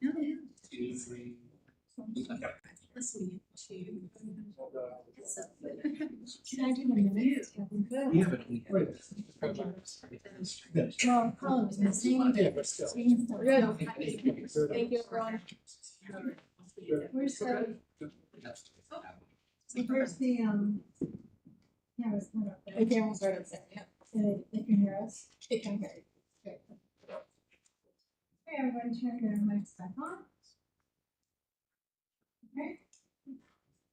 No, yeah. Listening to. Can I do the minutes? Yeah, but we. Well, Colin was missing. Yeah, but still. We're good. Thank you, everyone. Where's the, where's the, camera's not up there. The camera's right up there, yeah. They can hear us. It can vary. Okay, everyone turn their mics back on. Okay.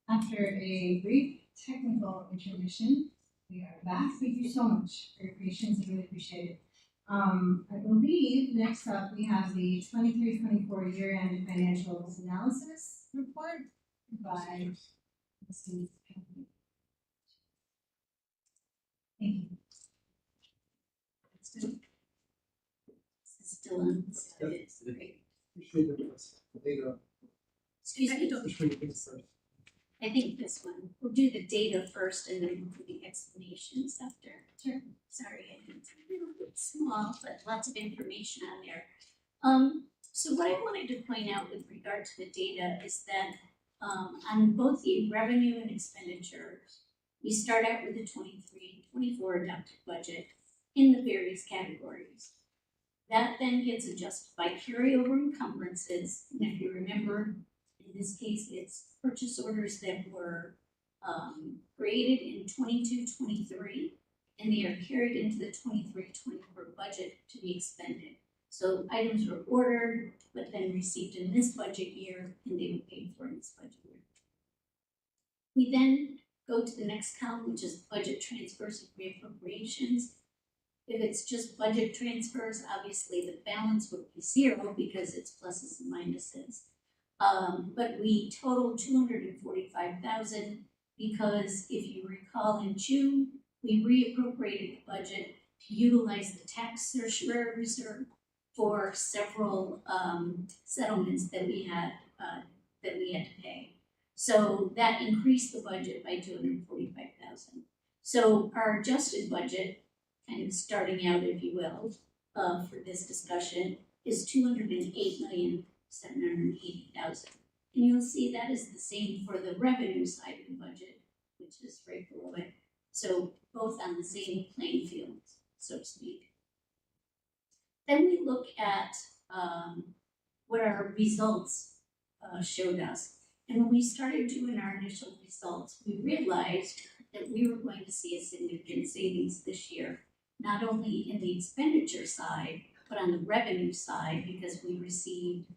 After a brief technical intermission, we are back. Thank you so much for your patience. I really appreciate it. I believe next up we have the 23-24 year-end financials analysis report by Mr. Thank you. Still on, so it's great. Excuse me, I think this one, we'll do the data first and then we'll do the explanations after. Sure. Sorry, I didn't, it's small, but lots of information on there. So what I wanted to point out with regard to the data is that on both the revenue and expenditures, we start out with the 23-24 adopted budget in the various categories. That then gets adjusted by carryover encumbrances, and if you remember, in this case, it's purchase orders that were created in 22-23, and they are carried into the 23-24 budget to be expended. So items were ordered, but then received in this budget year, and they were paid for in this budget year. We then go to the next column, which is budget transfers and reappropriations. If it's just budget transfers, obviously the balance would be zero because it's pluses and minuses. But we totaled $245,000 because if you recall in June, we reappropriated the budget to utilize the tax certiorari reserve for several settlements that we had to pay. So that increased the budget by $245,000. So our adjusted budget, kind of starting out, if you will, for this discussion, is $208,780,000. And you'll see that is the same for the revenue side of the budget, which is right below it. So both on the same playing field, so to speak. Then we look at what our results showed us. And when we started doing our initial results, we realized that we were going to see a significant savings this year, not only in the expenditure side, but on the revenue side, because we received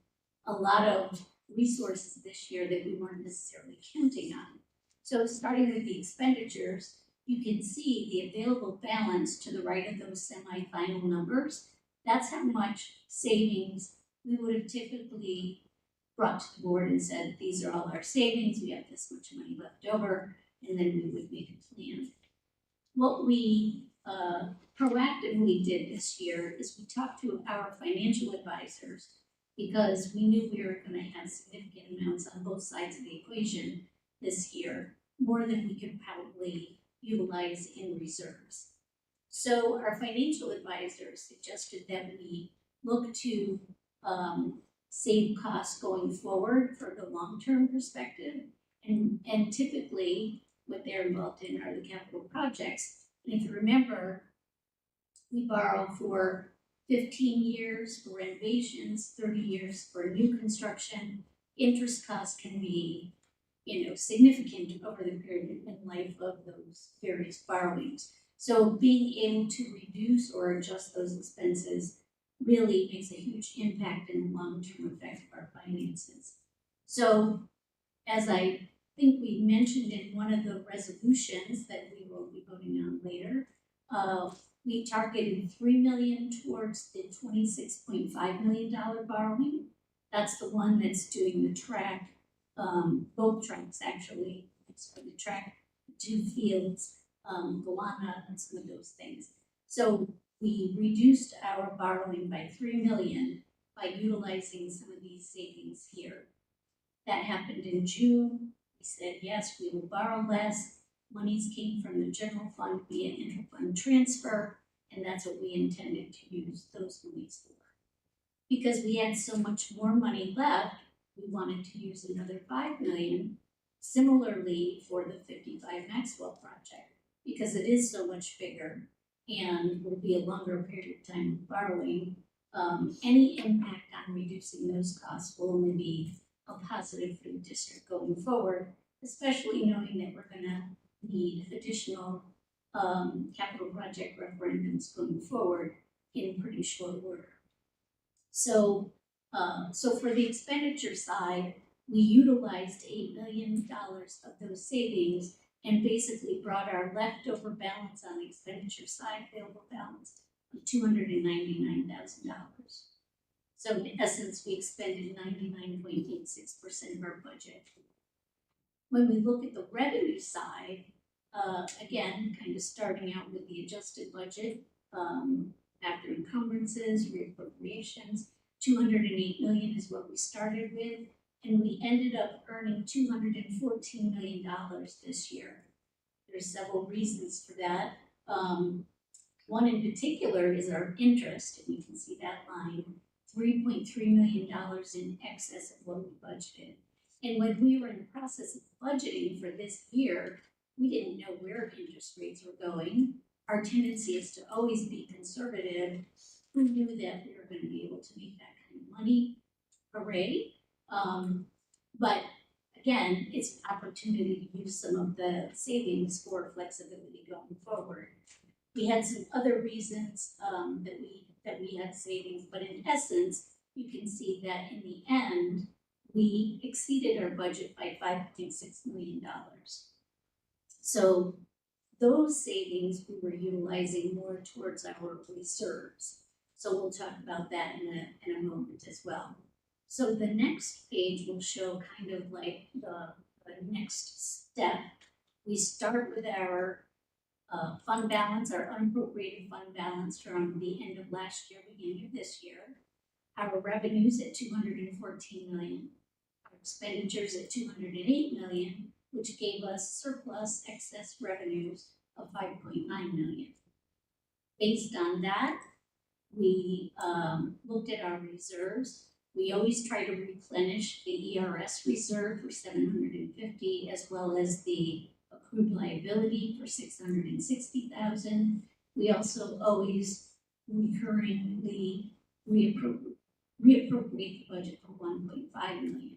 a lot of resources this year that we weren't necessarily counting on. So starting with the expenditures, you can see the available balance to the right of those semi-final numbers. That's how much savings we would have typically brought to the board and said, these are all our savings, we have this much money left over, and then we would make a plan. What we proactively did this year is we talked to our financial advisors because we knew we were going to have significant amounts on both sides of the equation this year, more than we could probably utilize in reserves. So our financial advisors suggested that we look to save costs going forward for the long-term perspective, and typically what they're involved in are the capital projects. And if you remember, we borrow for 15 years for renovations, 30 years for new construction. Interest costs can be, significant over the period in life of those various borrowings. So being able to reduce or adjust those expenses really makes a huge impact in the long-term effect of our finances. So as I think we mentioned in one of the resolutions that we will be voting on later, we targeted $3 million towards the $26.5 million borrowing. That's the one that's doing the track, both tracks actually. It's for the track, 2 fields, Gowana, and some of those things. So we reduced our borrowing by $3 million by utilizing some of these savings here. That happened in June. We said, yes, we will borrow less. Monies came from the general fund via interfund transfer, and that's what we intended to use those monies for. because we had so much more money left, we wanted to use another 5 million. Similarly for the 55 Maxwell project, because it is so much bigger and will be a longer period of time of borrowing. Any impact on reducing those costs will only be a positive for the district going forward, especially knowing that we're gonna need additional capital project referendums going forward in pretty short order. So, so for the expenditure side, we utilized $8 million of those savings and basically brought our leftover balance on the expenditure side, available balance, of $299,000. So in essence, we expended 99.86% of our budget. When we look at the revenue side, again, kind of starting out with the adjusted budget, after encumbrances, reappropriations, 208 million is what we started with, and we ended up earning $214 million this year. There's several reasons for that. One in particular is our interest, and you can see that line, $3.3 million in excess of what we budgeted. And when we were in the process of budgeting for this year, we didn't know where interest rates were going. Our tendency is to always be conservative. We knew that we were going to be able to make that kind of money. Hooray. But again, it's an opportunity to use some of the savings for flexibility going forward. We had some other reasons that we had savings, but in essence, you can see that in the end, we exceeded our budget by $5.6 million. So those savings we were utilizing more towards our reserves. So we'll talk about that in a moment as well. So the next page will show kind of like the next step. We start with our fund balance, our unappropriated fund balance from the end of last year, beginning of this year. Our revenues at 214 million, our expenditures at 208 million, which gave us surplus excess revenues of 5.9 million. Based on that, we looked at our reserves. We always try to replenish the ERS reserve for 750, as well as the accrued liability for 660,000. We also always recurringly reappropriate the budget for 1.5 million.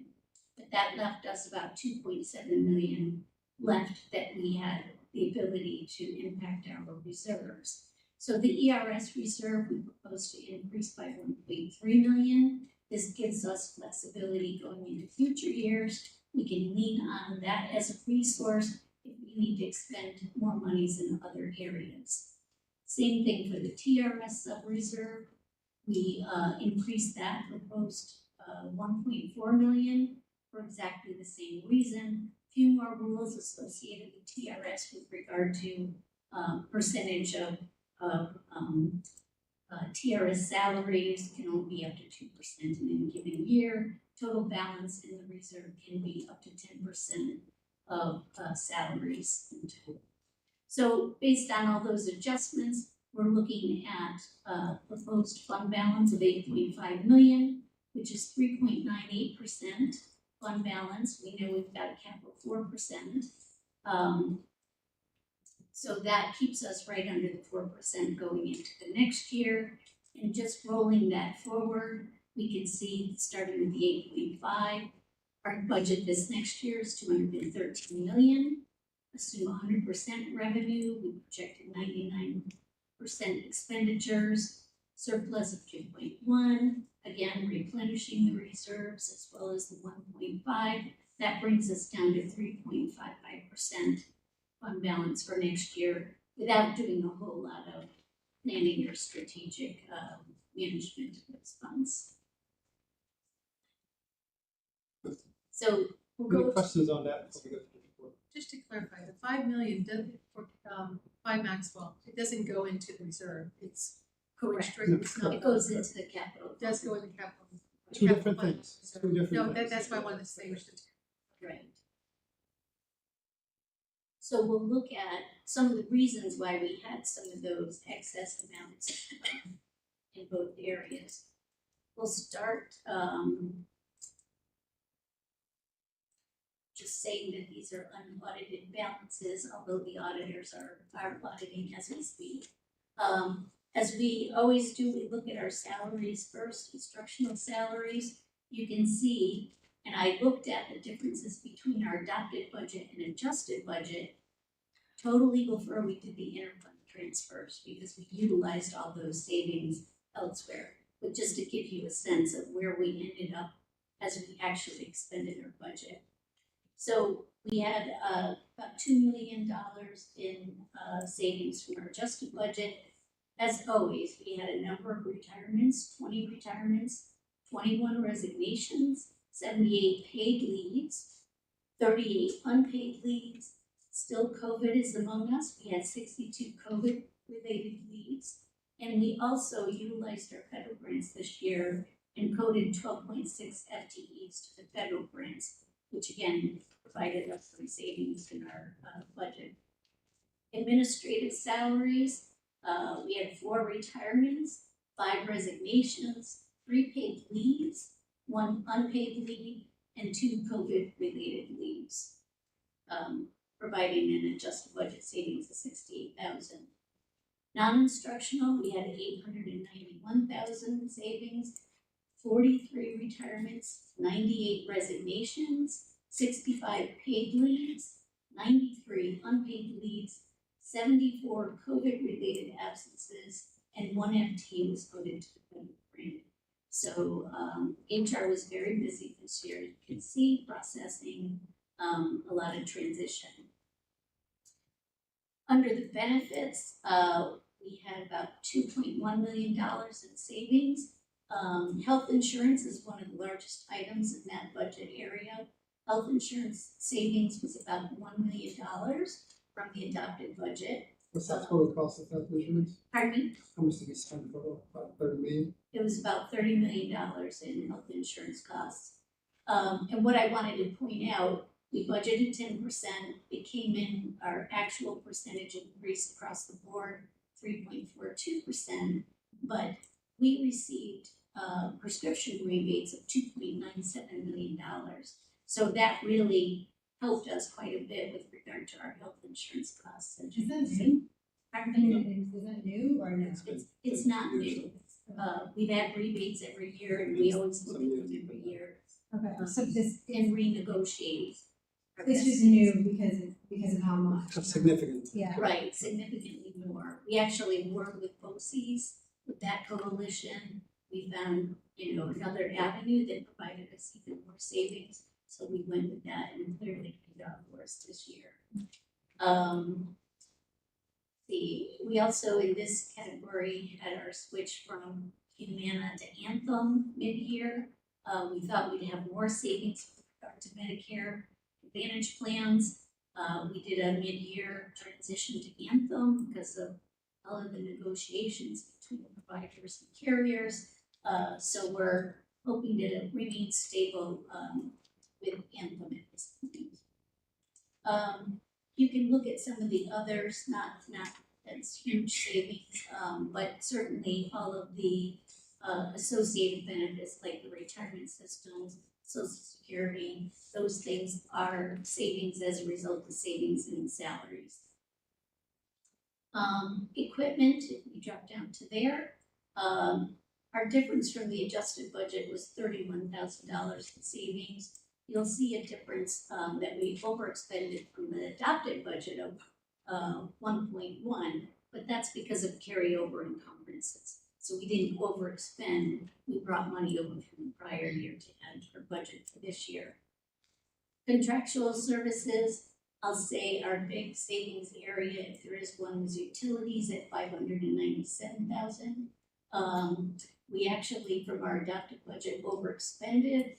But that left us about 2.7 million left that we had the ability to impact our reserves. So the ERS reserve, we propose to increase by 1.3 million. This gives us flexibility going into future years. We can lean on that as a resource if we need to expend more monies in other areas. Same thing for the TRS sub-reserve. We increased that, proposed 1.4 million for exactly the same reason. Few more rules associated with TRS with regard to percentage of TRS salaries can only be up to 2% in any given year. Total balance in the reserve can be up to 10% of salaries in total. So based on all those adjustments, we're looking at proposed fund balance of 8.5 million, which is 3.98% fund balance. We know we've got a cap of 4%. So that keeps us right under the 4% going into the next year. And just rolling that forward, we can see starting with the 8.5, our budget this next year is 213 million. Assume 100% revenue, we projected 99% expenditures, surplus of 2.1, again replenishing the reserves as well as the 1.5. That brings us down to 3.55% fund balance for next year without doing a whole lot of planning or strategic management of those funds. So we'll Any go questions on that before we go to the report? Just to clarify, the 5 million doesn't, for 5 Maxwell, it doesn't go into the reserve, it's correct. strictly, it's not. It goes into the capital. It does go into capital. Two capital different fund things. reserve. Two different No, things. that's why I wanted to distinguish the two. Right. So we'll look at some of the reasons why we had some of those excess amounts in both areas. we'll start, just saying that these are unaudited balances, although the auditors are auditing as we speak. As we always do, we look at our salaries first, instructional salaries. You can see, and I looked at the differences between our adopted budget and adjusted budget. Totally before we did the interfund transfers, because we utilized all those savings elsewhere. But just to give you a sense of where we ended up as we actually expended our budget. So we had about $2 million in savings from our adjusted budget. As always, we had a number of retirements, 20 retirements, 21 resignations, 78 paid leaves, 38 unpaid leaves. Still COVID is among us. We had 62 COVID related leaves. And we also utilized our federal grants this year and coded 12.6 FTEs to the federal grants, which again provided us some savings in our budget. Administrative salaries, we had 4 retirements, 5 resignations, 3 paid leaves, 1 unpaid leave, and 2 COVID-related leaves, providing an adjusted budget savings of $68,000. Non-instructional, we had $891,000 savings, 43 retirements, 98 resignations, 65 paid leaves, 93 unpaid leaves, 74 COVID-related absences, and 1 FT was coded to the federal grant. So HR was very busy this year. You can see processing a lot of transition. Under the benefits, we had about $2.1 million in savings. Health insurance is one of the largest items in that budget area. Health insurance savings was about $1 million from the adopted budget. What's that total cost of health insurance? Pardon me? How much did we spend for about 30 million? It was about $30 million in health insurance costs. And what I wanted to point out, we budgeted 10%. It came in, our actual percentage increase across the board, 3.42%, but we received prescription rebates of $2.97 million. So that really helped us quite a bit with regard to our health insurance costs. Is that new? Pardon me? Is that new or no? It's not new. We've had rebates every year and we always look at them every year Okay, so this, and renegotiate. this is new because of how much? That's significant. Yeah. Right, significantly more. We actually work with BOCES, with that coalition. We found, another avenue that provided us even more savings. So we went with that and clearly paid off for us this year. We also in this category had our switch from Humana to Anthem mid-year. We thought we'd have more savings with regard to Medicare Advantage plans. We did a mid-year transition to Anthem because of all of the negotiations between providers and carriers. So we're hoping to remain stable with Anthem at this point. You can look at some of the others, not as huge savings, but certainly all of the associated benefits like the retirement systems, Social Security, those things are savings as a result of savings in salaries. Equipment, if we drop down to there, our difference from the adjusted budget was $31,000 in savings. You'll see a difference that we overexpended from the adopted budget of 1.1, but that's because of carryover encumbrances. So we didn't overexpend, we brought money over from the prior year to add to our budget for this year. Contractual services, I'll say our big savings area, if there is one, was utilities at $597,000. We actually, from our adopted budget, overexpended.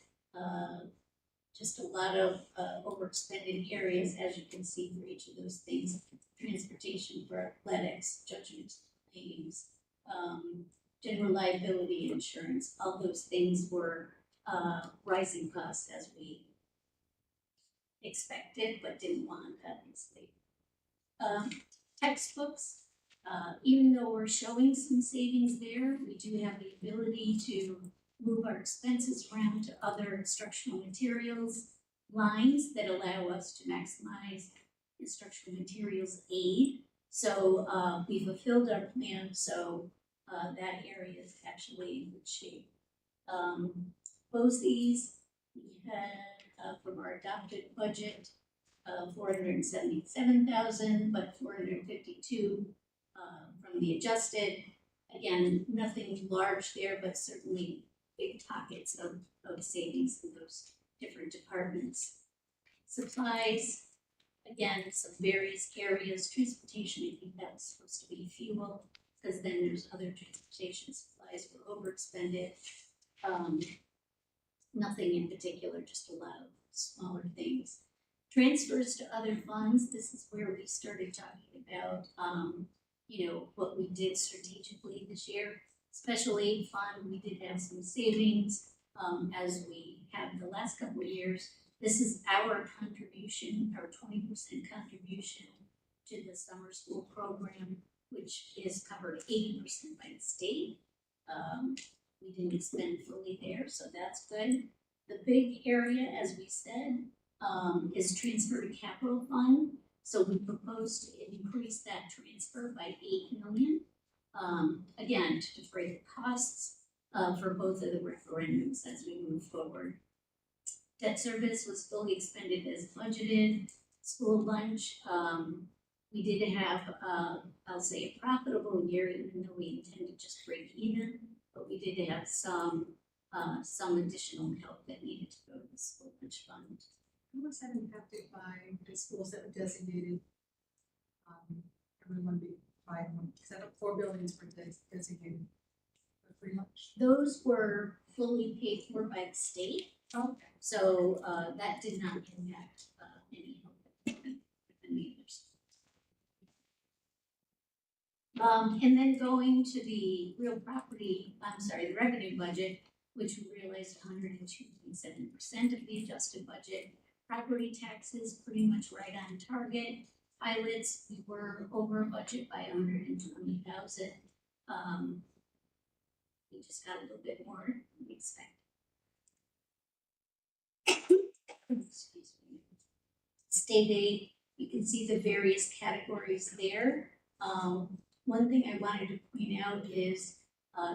Just a lot of overexpended areas, as you can see for each of those things. Transportation for athletics, judgment claims, general liability insurance, all those things were rising costs as we expected but didn't want, obviously. Textbooks, even though we're showing some savings there, we do have the ability to move our expenses around to other instructional materials lines that allow us to maximize instructional materials aid. So we fulfilled our plan, so that area is actually in good shape. BOCES, we had from our adopted budget, 477,000, but 452 from the adjusted. Again, nothing large there, but certainly big pockets of savings in those different departments. Supplies, again, some various areas. Transportation, I think that was supposed to be fuel, because then there's other transportation supplies were overexpended. Nothing in particular, just a lot of smaller things. Transfers to other funds, this is where we started talking about, what we did strategically this year. Special aid fund, we did have some savings, as we have the last couple of years. This is our contribution, our 20% contribution to the summer school program, which is covered 80% by the state. We didn't spend fully there, so that's good. The big area, as we said, is transfer to capital fund. So we propose to increase that transfer by 8 million. Again, to defray the costs for both of the referendums as we move forward. Debt service was fully expended as budgeted. School lunch, we did have, I'll say, a profitable year, even though we intended just break even. But we did have some additional help that needed to go to the school lunch fund. How was that impacted by the schools that were designated? Everyone be 5 months, because I know 4 buildings were designated for free lunch. Those were fully paid for by the state, Okay. so that did not impact any help with the meters. And then going to the the revenue budget, which we realized 102.7% of the adjusted budget. Property taxes pretty much right on target. Pilots, we were over budget by 120,000. We just got a little bit more than we expected. Excuse me. State aid, you can see the various categories there. One thing I wanted to point out is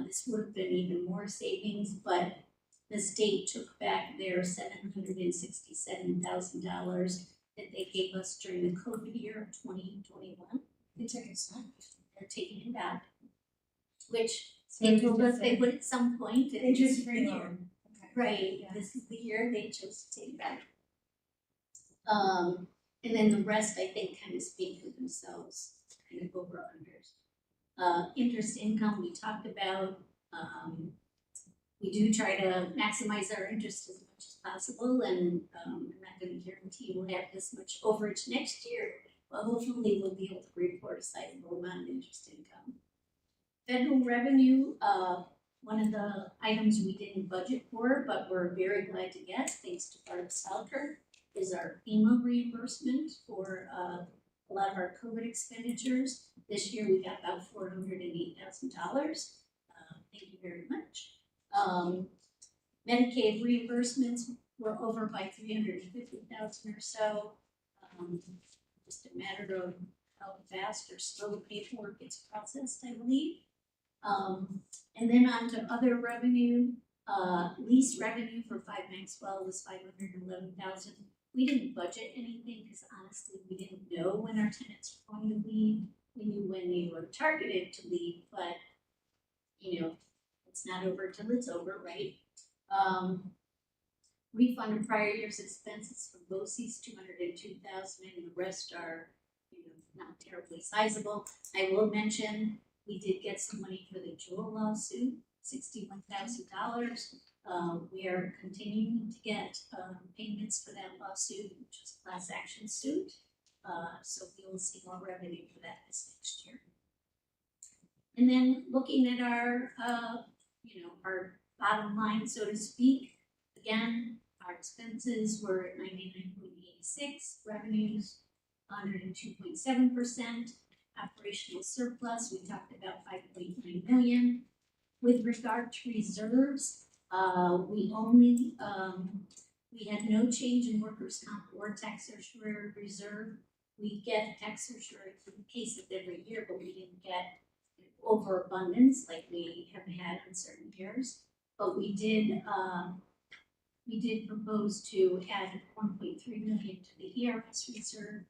this would have been even more savings, but the state took back their $767,000 that they gave us during the COVID year of 2021. They took it back. They're taking it back, which they told us they would at some point. And this is the Interest-free year. loan. Okay. Right, Yeah. this is the year they chose to take back. And then the rest, I think, kind of speak for themselves, kind of over unders. Interest income, we talked about, we do try to maximize our interest as much as possible, and I'm not gonna guarantee we'll have this much overage next year, but hopefully we'll be able to report a sizable amount of interest income. Federal revenue, one of the items we didn't budget for, but we're very glad to get, thanks to Barb Salker, is our FEMA reimbursement for a lot of our COVID expenditures. This year we got about $408,000. Thank you very much. Medicaid reimbursements were over by 350,000 or so. Just a matter of how fast or slow the paperwork gets processed, I believe. And then on to other revenue, lease revenue for 5 Maxwell was 511,000. We didn't budget anything because honestly, we didn't know when our tenants were going to leave. We knew when they were targeted to leave, but it's not over till it's over, right? Refund of prior year's expenses from BOCES, 202,000, and the rest are, not terribly sizable. I will mention, we did get some money for the Jewel lawsuit, $61,000. We are continuing to get payments for that lawsuit, which was a class action suit. So we will see more revenue for that this next year. And then looking at our, our bottom line, so to speak, again, our expenses were at 99.86, revenues 102.7%, operational surplus, we talked about 5.9 million. With regard to reserves, We only, we had no change in workers' comp or tax surcharge reserve. We get tax surcharge in cases every year, but we didn't get overabundance like we have had in certain years. But we did propose to add 1.3 million to the ERS reserve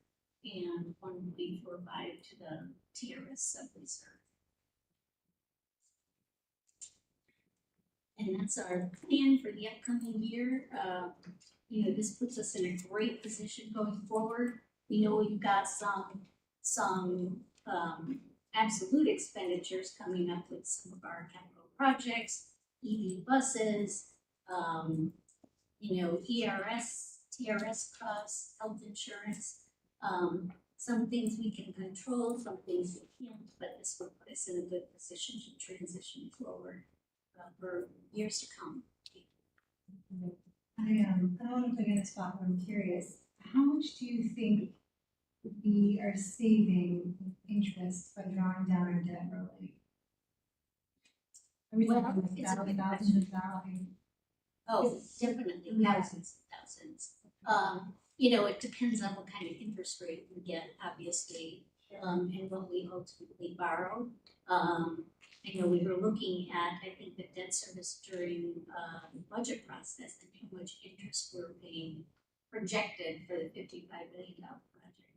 and 1.45 to the TRS sub reserve. And that's our plan for the upcoming year. This puts us in a great position going forward. We know we've got some absolute expenditures coming up with some of our capital projects, EV buses, ERS, TRS costs, health insurance. Some things we can control, some things we can't, but this will put us in a good position to transition forward for years to come. I don't want to put you in a spot, but I'm curious, how much do you think we are saving interest by drawing down our debt early? Are we Well, talking like it's a good thousands of dollars? Oh, definitely thousands and thousands. It depends on what kind of interest rate we get, obviously, and what we ultimately borrow. We were looking at, I think, the debt service during the budget process and how much interest we're paying projected for the $55 billion project.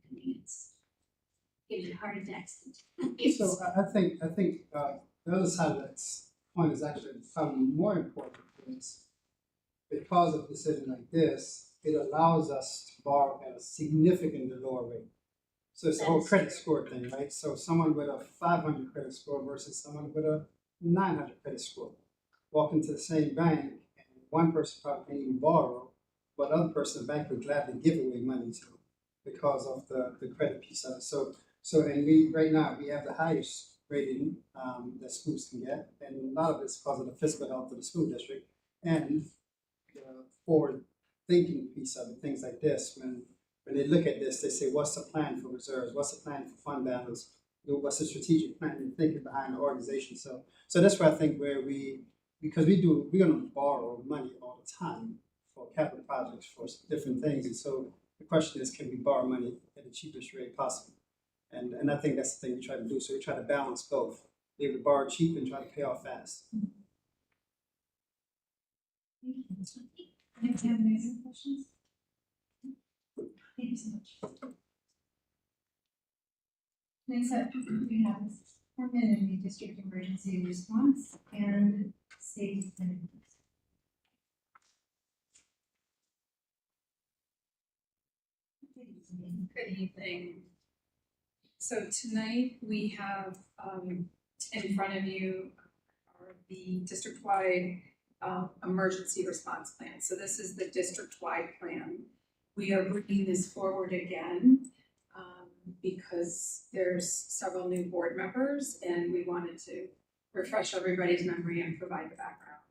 I mean, it's giving heart attacks. So I think the other side of that point is actually probably more important is because of a decision like this, it allows us to borrow at a significantly lower rate. So it's the whole credit score thing, right? So someone with a 500 credit score versus someone with a 900 credit score walk into the same bank, and one person probably can't even borrow, but the other person the bank would gladly give away money to because of the credit piece of it. And we right now we have the highest rating that schools can get, and a lot of it's because of the fiscal health of the school district and the forward thinking piece of it. Things like this, when they look at this, they say, "What's the plan for reserves? What's the plan for fund balance? What's the strategic plan and thinking behind the organization?" So that's where I think because we're going to borrow money all the time for capital projects for different things, and so the question is, can we borrow money at the cheapest rate possible? And I think that's the thing we try to do. So we try to balance both, be able to borrow cheap and try to pay off fast. Do you have any other questions? Thank you so much. Next up, we have permanent district emergency response and safety planning. Good evening. So tonight we have in front of you the district-wide emergency response plan. So this is the district-wide plan. We are bringing this forward again because there's several new board members, and we wanted to refresh everybody's memory and provide the background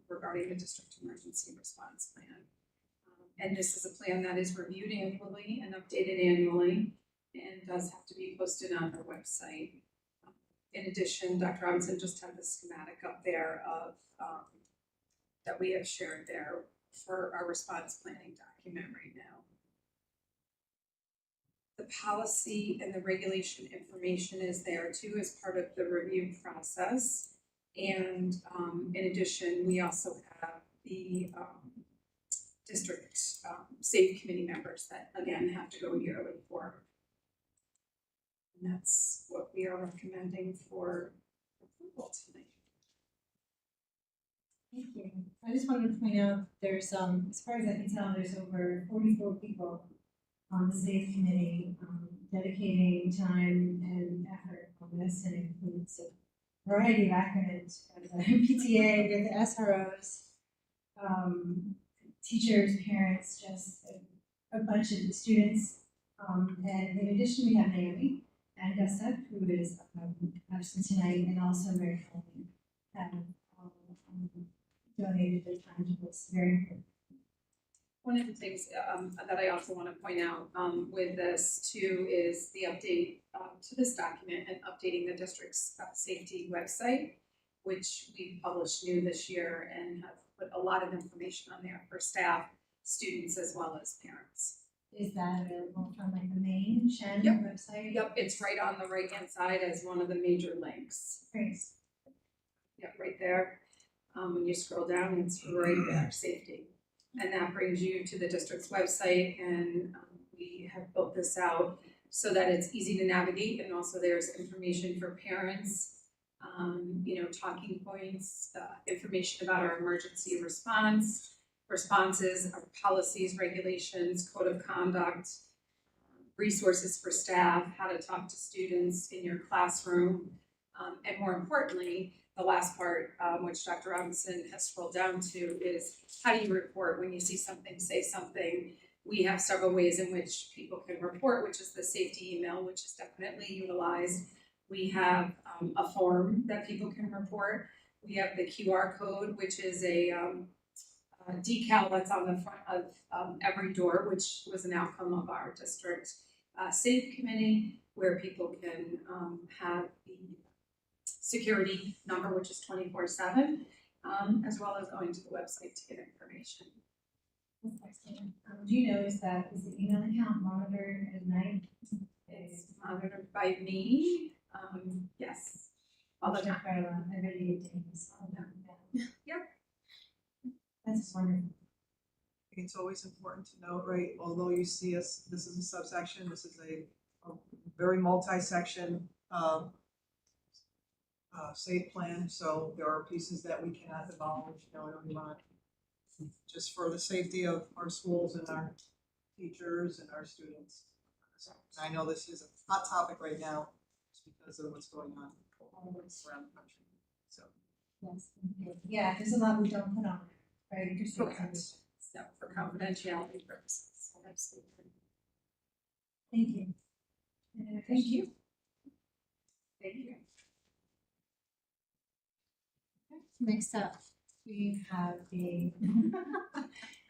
regarding the district emergency response plan. And this is a plan that is reviewed annually and updated annually and does have to be posted on our website. In addition, Dr. Robinson just had the schematic up there of that we have shared there for our response planning document right now. The policy and the regulation information is there too as part of the review process. And in addition, we also have the district safe committee members that again have to go yearly for. And that's what we are recommending for approval tonight. Thank you. I just wanted to point out there's as far as I can tell, there's over 44 people on the safe committee dedicating time and effort on this, and it includes a variety of acronyms from the PTA to the SROs, teachers, parents, just a bunch of students. And in addition, we have Naomi and Gustav, who is absent tonight, and also Mary Coleman, have donated their time to this. Very important. One of the things that I also want to point out with this too is the update to this document and updating the district's safety website, which we've published new this year and have put a lot of information on there for staff, students, as well as parents. Is that available from like the main Shen Yep. website? Yep, it's right on the right-hand side as one of the major links. Great. Yep, right there. When you scroll down, it's right there, safety. And that brings you to the district's website, and we have built this out so that it's easy to navigate, and also there's information for parents, talking points, information about our emergency responses, our policies, regulations, code of conduct, resources for staff, how to talk to students in your classroom, and more importantly, the last part, which Dr. Robinson has scrolled down to, is how do you report when you see something, say something. We have several ways in which people can report, which is the safety email, which is definitely utilized. We have a form that people can report. We have the QR code, which is a decal that's on the front of every door, which was an outcome of our district SAFE committee, where people can have the security number, which is 24/7, as well as going to the website to get information. That's excellent. Do you notice that is the email account monitored at night? It's monitored by me, yes, all the time. Every 8 days. Yep. That's wonderful. I think it's always important to note, right, although you see us, this is a subsection, this is a very multi-section SAFE plan, so there are pieces that we cannot divulge, we want just for the safety of our schools and our teachers and our students. So, and I know this is a hot topic right now, just because of what's going on around the country, so. Yes. Yeah, there's a lot we don't put on, right? Interesting. Correct. So for confidentiality purposes, absolutely. Thank you. Thank you. Thank you. Next up, we have a,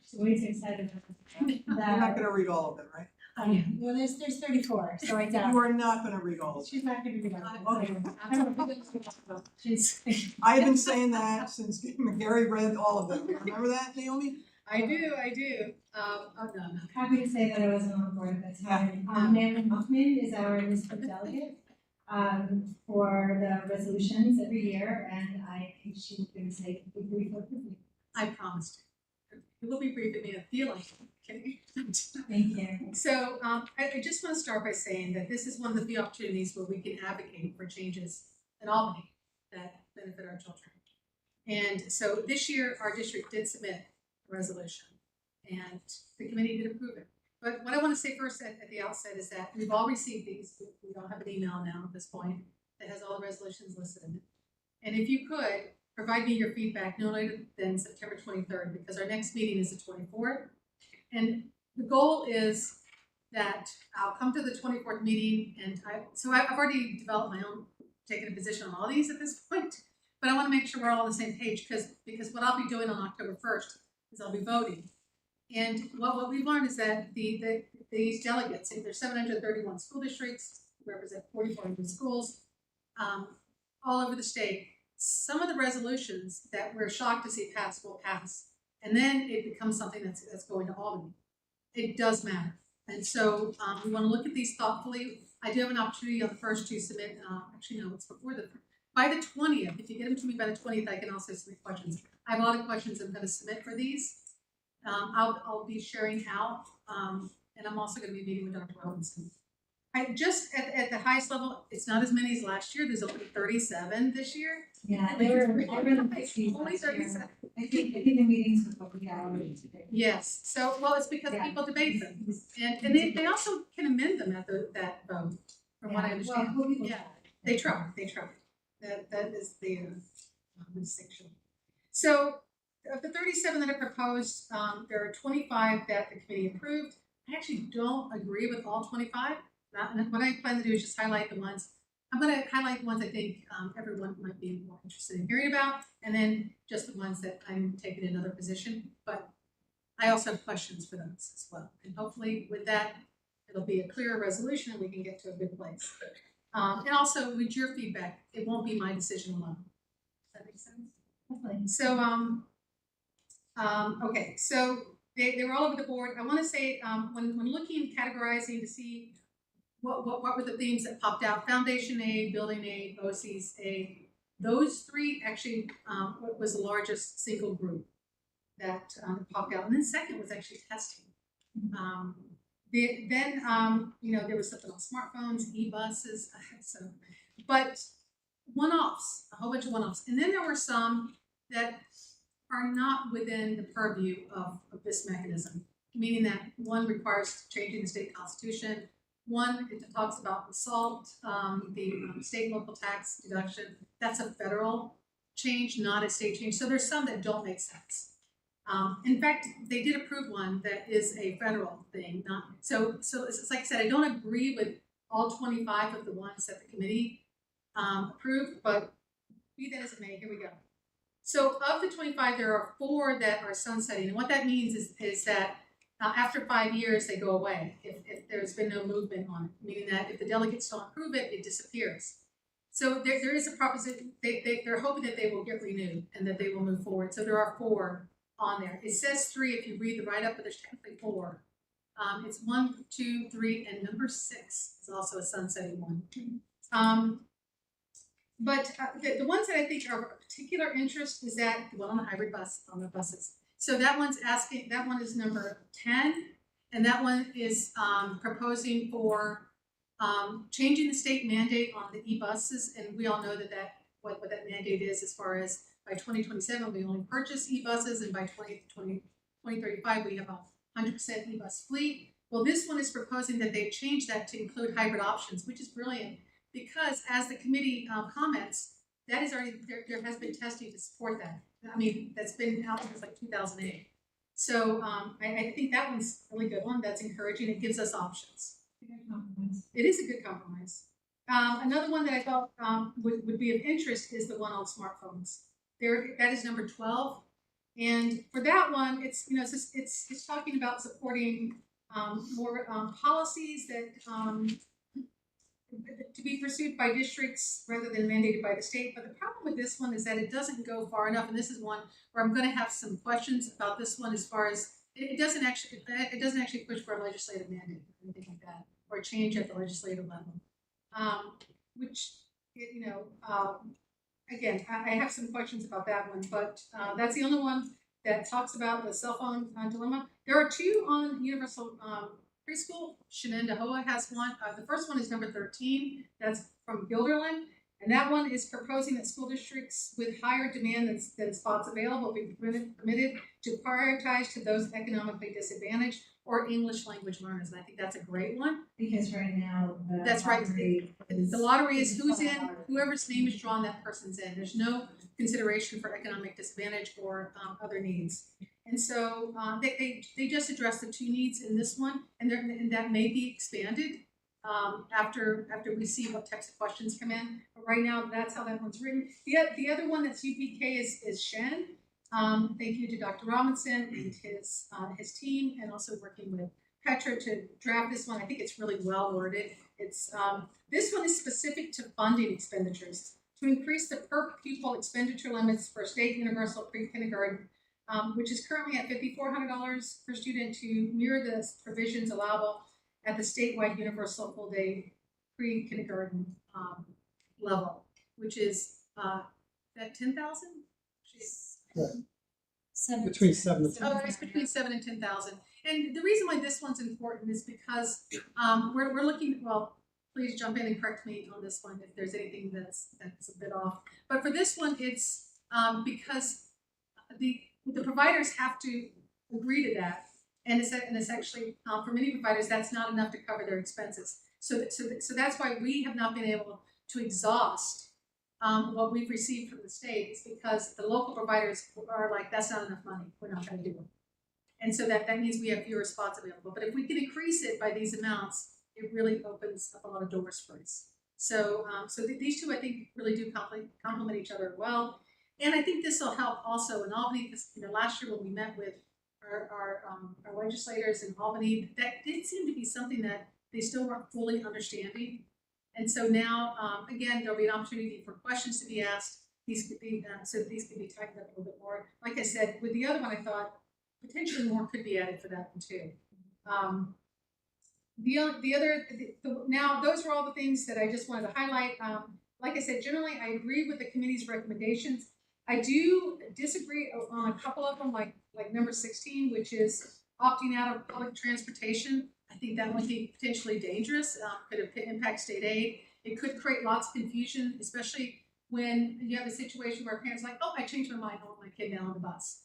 so way too excited about this. You're not gonna read all of them, right? Well, there's 34, so I doubt. You are not gonna read all of them. She's not gonna read all of She's. I have been saying that since Gary read all of them. Remember that, Naomi? I do. Oh, no. Happy to say that I wasn't on board at that time. Naomi Hoffman is our district delegate for the resolutions every year, and I think she was going to say a brief overview. I promised. It will be brief. It may not feel like it, okay? Thank you. So I just want to start by saying that this is one of the few opportunities where we can advocate for changes in Albany that benefit our children. And so this year, our district did submit a resolution, and the committee did approve it. But what I want to say first at the outset is that we've all received these. We don't have an email now at this point that has all the resolutions listed in it. And if you could, provide me your feedback no later than September 23rd, because our next meeting is the 24th. And the goal is that I'll come to the 24th meeting, and I've already developed my own, taken a position on all these at this point, but I want to make sure we're all on the same page, because what I'll be doing on October 1st is I'll be voting. And what we've learned is that these delegates, if there's 731 school districts, represent 4,400 schools, all over the state. Some of the resolutions that we're shocked to see pass will pass, and then it becomes something that's going to Albany. It does matter, and so we want to look at these thoughtfully. I do have an opportunity on the first to submit. Actually, no, it's before by the 20th. If you get them to me by the 20th, I can also submit questions. I have a lot of questions I'm going to submit for these. I'll be sharing out, and I'm also going to be meeting with Dr. Robinson. I just at the highest level, it's not as many as last year. There's only 37 this year. Yeah, they were really only 37. I think the meetings were probably hours. Yes. So it's because people debate them, and they also can amend them at that vote, from what I understand. Well, people Yeah, they try. That is the distinction. So of the 37 that are proposed, there are 25 that the committee approved. I actually don't agree with all 25. What I plan to do is just highlight the ones. I'm going to highlight the ones I think everyone might be more interested in hearing about, and then just the ones that I'm taking another position. But I also have questions for those as well. And hopefully with that, it'll be a clearer resolution and we can get to a good place. And also with your feedback, it won't be my decision alone. Does that make sense? Definitely. So Okay, so they were all over the board. I want to say, when looking, categorizing to see what were the themes that popped out, foundation aid, building aid, BOCES aid, those three actually, was the largest single group that, popped out. And then second was actually testing. Then, there was something on smartphones, e-buses, so, but one-offs, a whole bunch of one-offs. And then there were some that are not within the purview of this mechanism, meaning that one requires changing the state constitution, one, it talks about assault, the state and local tax deduction, that's a federal change, not a state change, so there's some that don't make sense. In fact, they did approve one that is a federal thing, not, so it's like I said, I don't agree with all 25 of the ones that the committee approved, but be that as it may, here we go. So of the 25, there are 4 that are sunsetting, and what that means is that after 5 years, they go away if there's been no movement on it, meaning that if the delegates don't approve it, it disappears. So there is a proposition, they're hoping that they will get renewed and that they will move forward. So there are 4 on there. It says 3 if you read the write-up, but there's technically 4. It's 1, 2, 3, and number 6 is also a sunsetting one. But the ones that I think are of particular interest is that the one on the hybrid bus, on the buses. So that one is number 10, and that one is proposing for changing the state mandate on the e-buses, and we all know that what that mandate is as far as by 2027 we only purchase e-buses, and by 2035 we have a 100% e-bus fleet. Well, this one is proposing that they change that to include hybrid options, which is brilliant, because as the committee comments, that is already, there has been testing to support that. I mean, that's been out since like 2008. So I think that one's a really good one. That's encouraging. It gives us options. It is a good compromise. Another one that I thought would be of interest is the one on smartphones. That is number 12. And for that one, it's talking about supporting more policies that to be pursued by districts rather than mandated by the state. But the problem with this one is that it doesn't go far enough, and this is one where I'm going to have some questions about this one as far as it doesn't actually push for a legislative mandate or anything like that, or a change at the legislative level. Which, again, I have some questions about that one, but that's the only one that talks about the cell phone dilemma. There are 2 on universal preschool. Shenendehowa has one. The first one is number 13. That's from Guilderland. And that one is proposing that school districts with higher demand than spots available be permitted to prioritize to those economically disadvantaged or English language learners. And I think that's a great one. Because right now, That's right. The lottery is who's in, whoever's name is drawn, that person's in. There's no consideration for economic disadvantage or other needs. And so they just addressed the 2 needs in this one, and that may be expanded after we see what types of questions come in. But right now, that's how that one's written. The other one that's UPK is Shen. Thank you to Dr. Robinson and his team, and also working with Petra to draft this one. I think it's really well worded. It's this one is specific to funding expenditures to increase the per pupil expenditure limits for state universal pre-kindergarten, which is currently at $5,400 per student, to mirror the provisions allowable at the statewide universal full day pre-kindergarten level, which is that 10,000. Right. Between 7 and 10. Oh, it's between 7 and 10,000. And the reason why this one's important is because we're looking. Well, please jump in and correct me on this one if there's anything that's a bit off. But for this one, it's because the providers have to agree to that, and it's actually for many providers that's not enough to cover their expenses. So that's why we have not been able to exhaust what we've received from the state, is because the local providers are like, that's not enough money, we're not going to do it. And so that means we have fewer spots available. But if we can increase it by these amounts, it really opens up a lot of doors for us. So these 2, I think, really do complement each other well. And I think this will help also in Albany, because last year when we met with our legislators in Albany, that did seem to be something that they still weren't fully understanding. And so now, again, there'll be an opportunity for questions to be asked, these could be, so these could be tightened up a little bit more. Like I said, with the other one, I thought potentially more could be added for that one too. Now, those are all the things that I just wanted to highlight. Like I said, generally, I agree with the committee's recommendations. I do disagree on a couple of them, like number 16, which is opting out of public transportation. I think that would be potentially dangerous, could impact state aid. It could create lots of confusion, especially when you have a situation where parents are like, oh, I changed my mind, I want my kid now on the bus.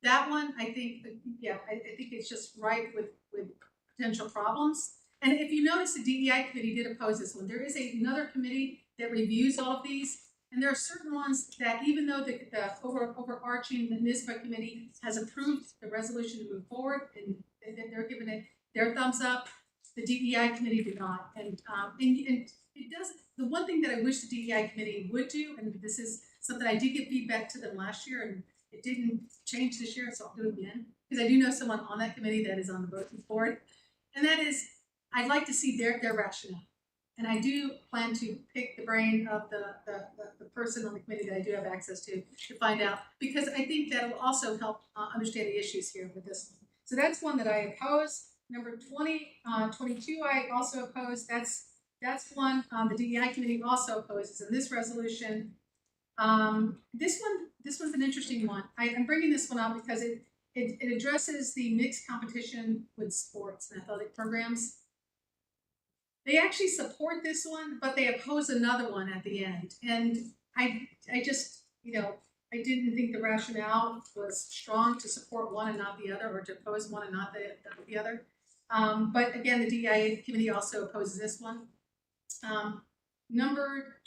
That one, I think, yeah, I think it's just ripe with potential problems. And if you notice, the DEI committee did oppose this one. There is another committee that reviews all of these, and there are certain ones that, even though the overarching NISBA committee has approved the resolution to move forward, and they're giving it their thumbs up, the DEI committee did not. And it doesn't. The one thing that I wish the DEI committee would do, and this is something I did get feedback to them last year, and it didn't change this year, so I'll do it again, because I do know someone on that committee that is on the voting board, and that is, I'd like to see their rationale. And I do plan to pick the brain of the person on the committee that I do have access to find out, because I think that will also help understand the issues here with this one. So that's one that I oppose. Number 22, I also oppose. That's one the DEI committee also opposes in this resolution. This one's an interesting one. I'm bringing this one up because it addresses the mixed competition with sports and athletic programs. They actually support this one, but they oppose another one at the end. And I just, I didn't think the rationale was strong to support one and not the other, or to oppose one and not the other. But again, the DEI committee also opposes this one. Number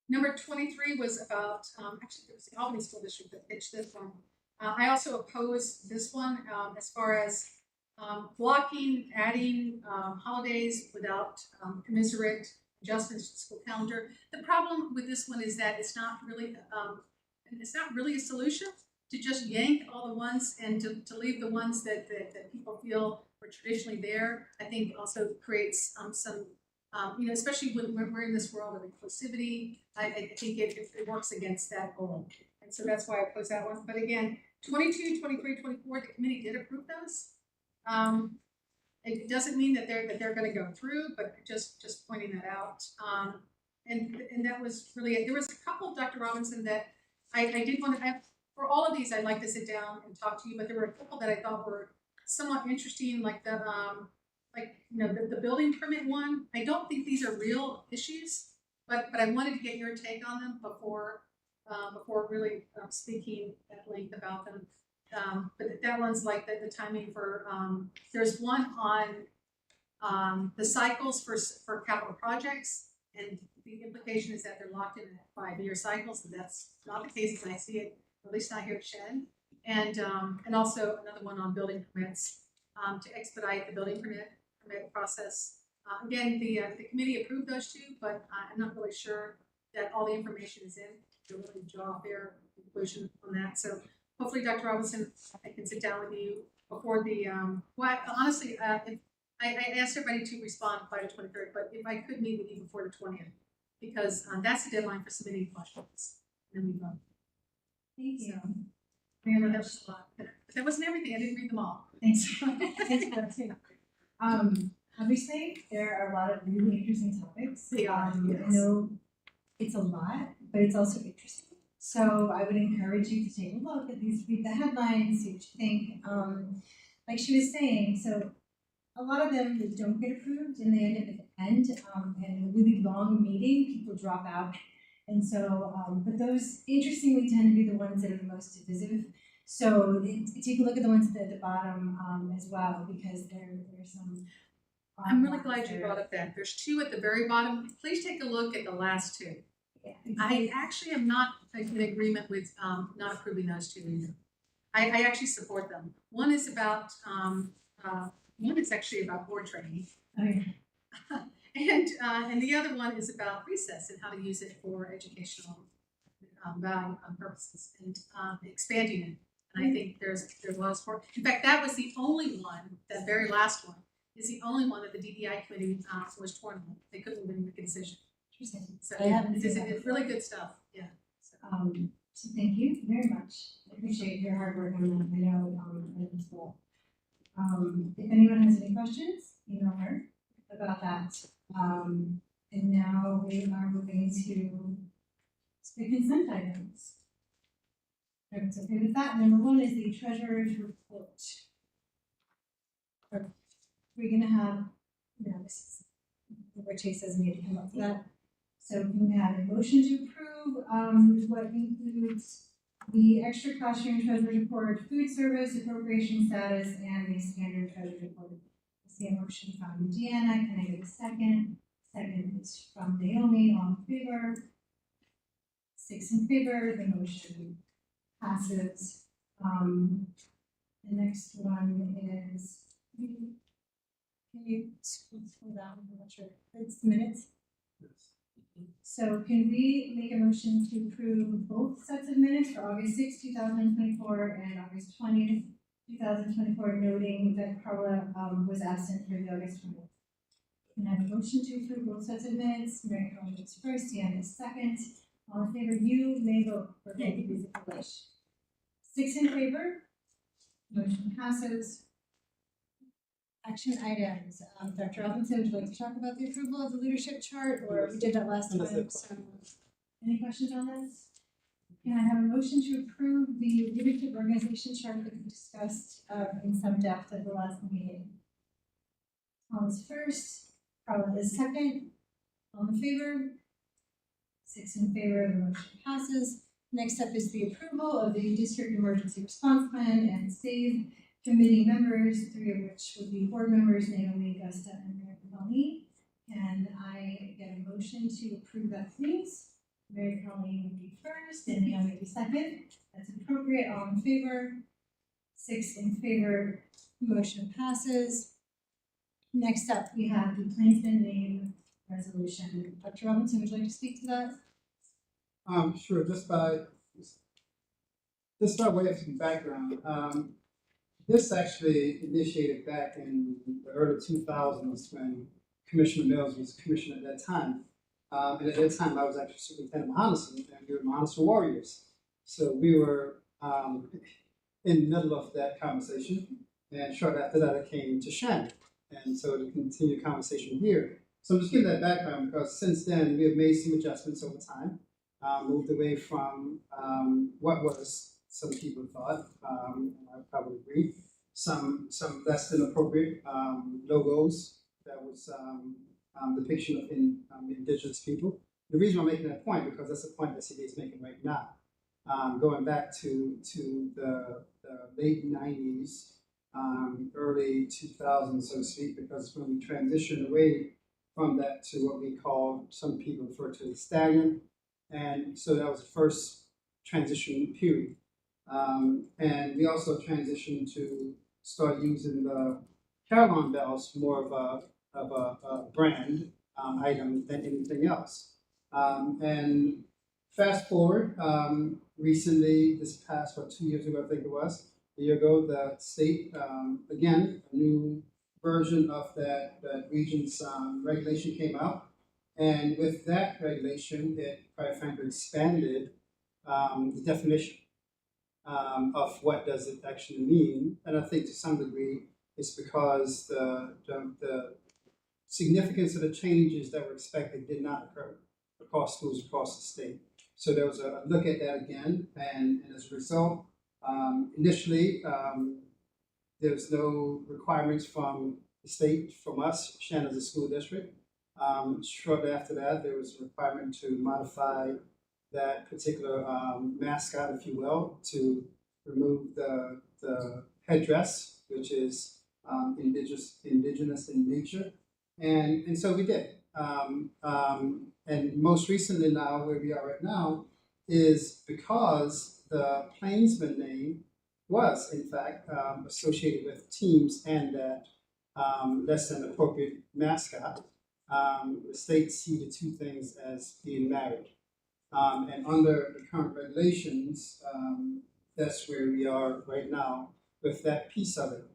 23 was about, actually it was the Albany School District that pitched this one. I also oppose this one as far as blocking, adding holidays without commensurate adjustments to the school calendar. The problem with this one is that it's not really a solution to just yank all the ones and to leave the ones that people feel were traditionally there. I think also creates some, especially when we're in this world of inclusivity, I think it works against that goal. And so that's why I oppose that one. But again, 22, 23, 24, the committee did approve those. It doesn't mean that they're going to go through, but just pointing that out. And that was really it. There was a couple, Dr. Robinson, that I did want to. For all of these, I'd like to sit down and talk to you, but there were a couple that I thought were somewhat interesting, like the building permit one. I don't think these are real issues, but I wanted to get your take on them before really speaking at length about them. But that one's like the timing for, there's one on the cycles for capital projects, and the implication is that they're locked in at 5-year cycles, and that's not the case as I see it, at least not here at Shen. And also another one on building permits to expedite the building permit process. Again, the committee approved those two, but I'm not really sure that all the information is in to really draw a fair conclusion on that. So hopefully, Dr. Robinson, I can sit down with you before the, honestly, I asked everybody to respond by the 23rd, but if I could meet with you before the 20th, because that's the deadline for submitting questions, and then we vote. Thank you. So, I know that was a lot, but that wasn't everything. I didn't read them all. Thanks. Thanks for that too. Obviously, there are a lot of really interesting topics. They are, yes. I know it's a lot, but it's also interesting. So I would encourage you to take a look at these, read the headlines, see what you think. Like she was saying, so a lot of them that don't get approved and they end up at the end, and a really long meeting, people drop out. And so, but those interestingly tend to be the ones that are the most divisive. So take a look at the ones at the bottom as well, because there's some. I'm really glad you brought up that. There's two at the very bottom. Please take a look at the last two. Yeah. I actually am not in agreement with not approving those two either. I actually support them. One is about one is actually about board training. Okay. And the other one is about recess and how to use it for educational value purposes and expanding it. And I think there's a lot of support. In fact, that was the only one, that very last one, is the only one that the DEI committee was torn on. They couldn't even make a decision. Interesting. So I haven't it's seen that it's before. really good stuff, yeah. So, So thank you very much. I appreciate your hard work on that. I know, as well. If anyone has any questions, email her about that. And now we are moving to the consent items. If it's okay with that, number one is the treasurer's report. We're gonna have, this is where Chase doesn't need to come up for that. So can we have a motion to approve, what includes the extra classroom treasurer's report, food service appropriation status, and the standard treasurer's report. I see a motion from Deanna, can I get a second? Second is from Naomi, all in favor? 6 in favor, the motion passes. The next one is, can you scroll down, I'm not sure, it's minutes. So can we make a motion to approve both sets of minutes for August 6th, 2024 and August 20th, 2024, noting that Carla was absent for the August 20th? Can I have a motion to approve both sets of minutes? Mary Carla votes first, Deanna is second. All in favor, you may vote for both of these if you wish. 6 in favor, motion passes. Action items. Dr. Robinson, would you like to talk about the approval of the leadership chart, or we did that last time? So, any questions on this? Can I have a motion to approve the leadership organization chart that we discussed in some depth at the last meeting? Tom is first, Carla is second. All in favor? 6 in favor, the motion passes. Next up is the approval of the district emergency response plan and SAVE committee members, 3 of which would be board members, Naomi, Augusta, and Mary Colleen. And I get a motion to approve that, please. Mary Colleen would be first, and Naomi would be second. That's appropriate. All in favor? 6 in favor. Motion passes. Next up, we have the Plainsman name resolution. Dr. Robinson, would you like to speak to that? Sure, just by way of some background, this actually initiated back in the early 2000s when Commissioner Mills was commissioner at that time. And at that time, I was actually superintendent of Montessor, and we were Montessor warriors. So we were in the middle of that conversation, and shortly after that, I came to Shen. And so to continue conversation here. So I'm just giving that background because since then, we have made some adjustments over time. Moved away from what was some people thought, and I probably agree, some less than appropriate logos that was depiction of indigenous people. The reason I'm making that point because that's the point that CD is making right now. Going back to the late 90s, early 2000s, so to speak, because when we transitioned away from that to what we call, some people refer to as stallion. And so that was the first transition period. And we also transitioned to start using the Carillon bells more of a brand item than anything else. And fast forward, recently, this past, 2 years ago, I think it was, a year ago, the state, again, a new version of that region's regulation came out. And with that regulation, it quite frankly expanded the definition of what does it actually mean. And I think to some degree, it's because the significance of the changes that were expected did not occur across schools across the state. So there was a look at that again, and as a result, initially, there's no requirements from the state, from us, Shannon as a school district. Shortly after that, there was a requirement to modify that particular mascot, if you will, to remove the headdress, which is indigenous in nature, and so we did. And most recently now, where we are right now, is because the Plainsman name was, in fact, associated with teams and that less than appropriate mascot. The state see the two things as being married. And under the current regulations, that's where we are right now with that piece of it.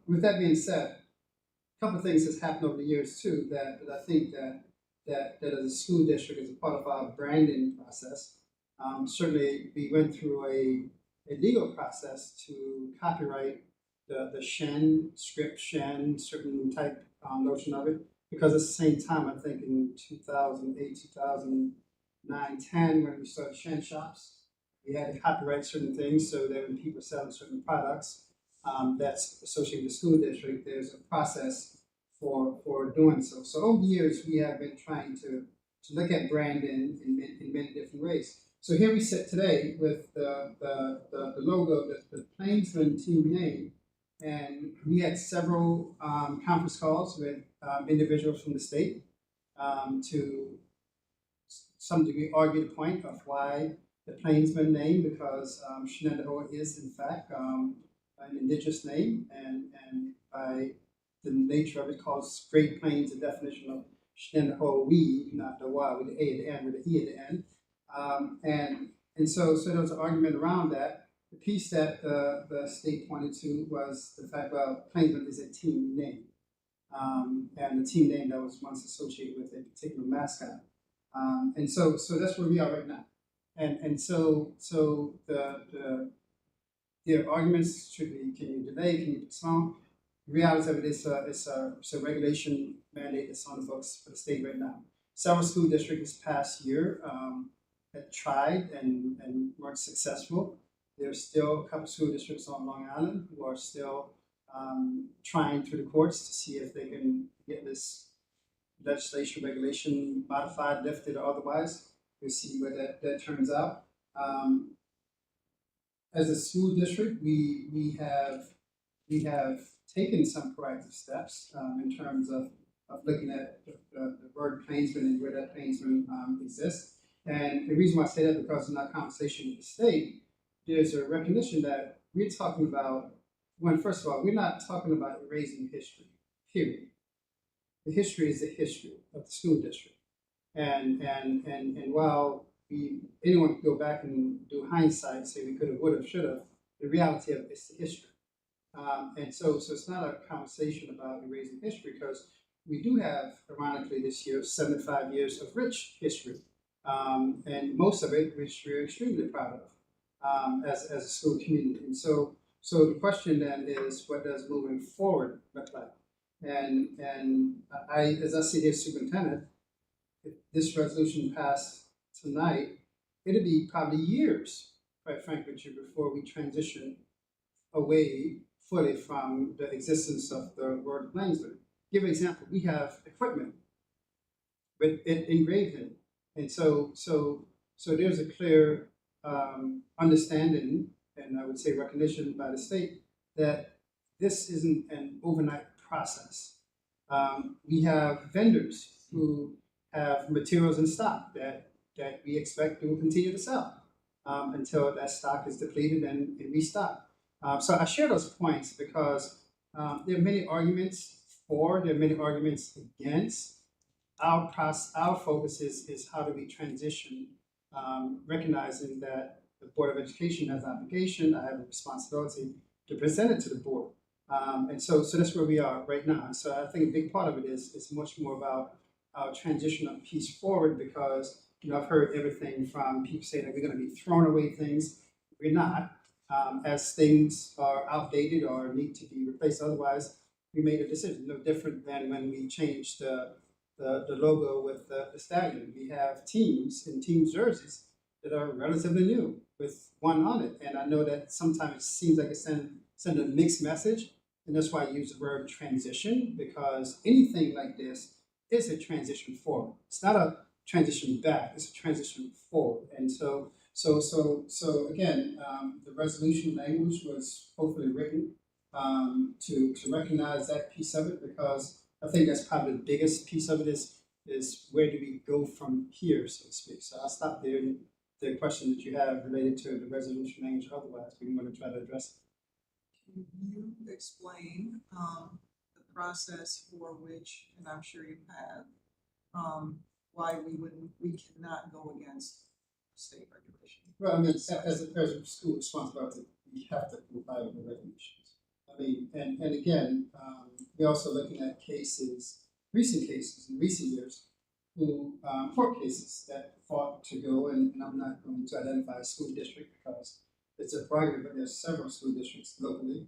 With that being said, a couple of things has happened over the years too that I think that that as a school district, as a part of our branding process, certainly we went through a legal process to copyright the Shen, script Shen, certain type notion of it. Because at the same time, I think in 2008, 2009, 10, when we started Shen shops, we had to copyright certain things so that when people sell certain products that's associated with the school district, there's a process for doing so. So over the years, we have been trying to look at branding in many different ways. So here we sit today with the logo, the Plainsman team name, and we had several conference calls with individuals from the state to some degree argue the point of why the Plainsman name, because Shenendehowa is in fact an indigenous name, and by the nature of it calls Great Plains the definition of Shenendehowa, we, not the Y with the A at the end, with the E at the end. And so there was an argument around that. The piece that the state pointed to was the fact that Plainsman is a team name. And the team name that was once associated with a particular mascot. And so that's where we are right now. And so the arguments should be, can you delay, can you postpone? The reality of it is it's a regulation mandate that's on the books for the state right now. Several school districts this past year had tried and weren't successful. There's still a couple school districts on Long Island who are still trying through the courts to see if they can get this legislation, regulation modified, lifted, or otherwise. We'll see where that turns out. As a school district, we have taken some proactive steps in terms of looking at the word plainsman and where that plainsman exists. And the reason why I say that is because in our conversation with the state, there's a recognition that we're talking about, when first of all, we're not talking about erasing history, period. The history is the history of the school district. And while anyone could go back and do hindsight, say we could have, would have, should have, the reality of it is the history. And so it's not a conversation about erasing history, because we do have, ironically this year, 75 years of rich history. And most of it, which we're extremely proud of as a school community. And so the question then is, what does moving forward look like? And I, as I see here, superintendent, if this resolution passed tonight, it'll be probably years, quite frankly, before we transition away fully from the existence of the word plainsman. Give an example. We have equipment with it engraved in it. And so there's a clear understanding, and I would say recognition by the state, that this isn't an overnight process. We have vendors who have materials in stock that we expect will continue to sell until that stock is depleted and restocked. So I share those points because there are many arguments for, there are many arguments against. Our focus is how do we transition, recognizing that the Board of Education has an obligation, I have a responsibility to present it to the board. And so that's where we are right now. And so I think a big part of it is much more about our transition of piece forward, because I've heard everything from people saying that we're going to be throwing away things. We're not. As things are outdated or need to be replaced, otherwise we made a decision. No different than when we changed the logo with the stallion. We have teams and team jerseys that are relatively new with one on it, and I know that sometimes it seems like it send a mixed message, and that's why I use the word transition, because anything like this is a transition forward. It's not a transition back; it's a transition forward. And so again, the resolution language was hopefully written to recognize that piece of it, because I think that's probably the biggest piece of it is where do we go from here, so to speak. So I'll stop there. And the question that you have related to the resolution language, otherwise we want to try to address it. Can you explain the process for which, and I'm sure you have, why we cannot go against state regulation? Well, I mean, as a school responsibility, we have to comply with the regulations. I mean, and again, we're also looking at recent cases in recent years, court cases that fought to go, and I'm not going to identify a school district because it's a prerogative, but there's several school districts locally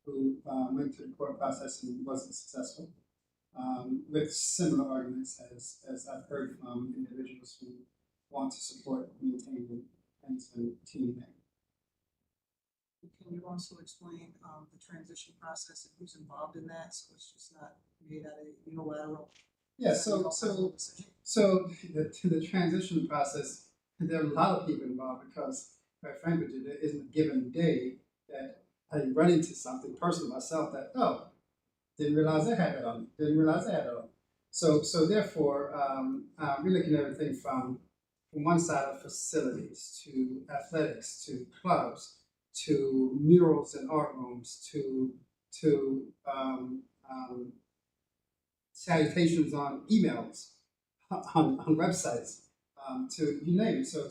who went through the court process and wasn't successful, with similar arguments as I've heard from individuals who want to support maintaining Plainsman team name. Can you also explain the transition process and who's involved in that, so it's just not made at a unilateral? Yeah, so the transition process, there are a lot of people involved because, quite frankly, there isn't a given day that I run into something personally myself that, oh, didn't realize I had that on me, didn't realize I had that on me. So therefore, we're looking at everything from one side of facilities to athletics to clubs to murals and art rooms to salutations on emails, on websites, to you name it. So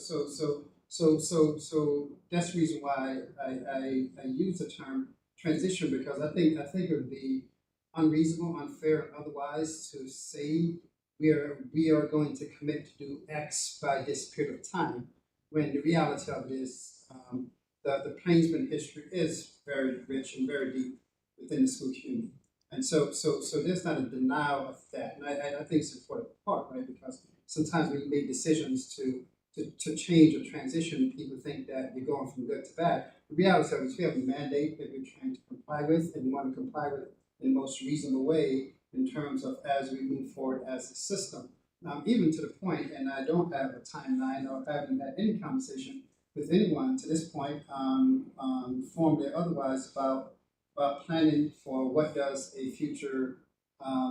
that's the reason why I use the term transition, because I think it would be unreasonable, unfair, and otherwise to say we are going to commit to do X by this period of time, when the reality of it is the Plainsman history is very rich and very deep within the school community. And so there's not a denial of that. And I think it's an important part, right? Because sometimes when you make decisions to change or transition, people think that you're going from good to bad. The reality of it is we have a mandate that we're trying to comply with, and we want to comply with it in the most reasonable way in terms of as we move forward as a system. Even to the point, and I don't have a timeline or haven't had any conversation with anyone to this point, formally or otherwise, about planning for what does a future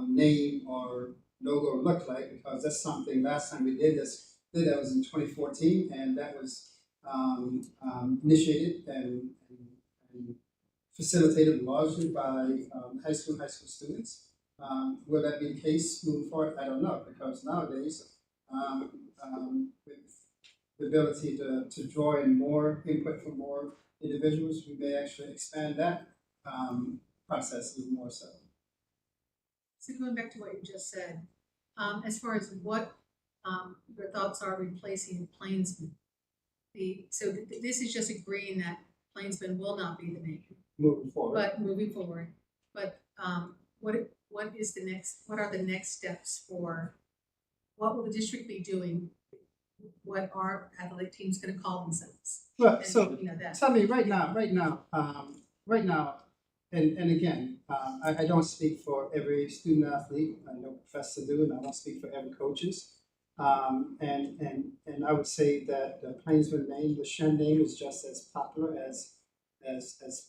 name or logo look like, because that's something last time we did that was in 2014, and that was initiated and facilitated largely by high school students. Will that be the case moving forward? I don't know, because nowadays, with the ability to draw in more input from more individuals, we may actually expand that process even more so. So going back to what you just said, as far as what your thoughts are replacing Plainsman, this is just agreeing that Plainsman will not be the name Moving forward. But what is the next? What are the next steps for? What will the district be doing? What are athletic teams going to call themselves? Well, And, so that. tell me right now, and again, I don't speak for every student athlete. I know professors do, and I don't speak for every coaches. And I would say that the Plainsman name, the Shen name, is just as popular as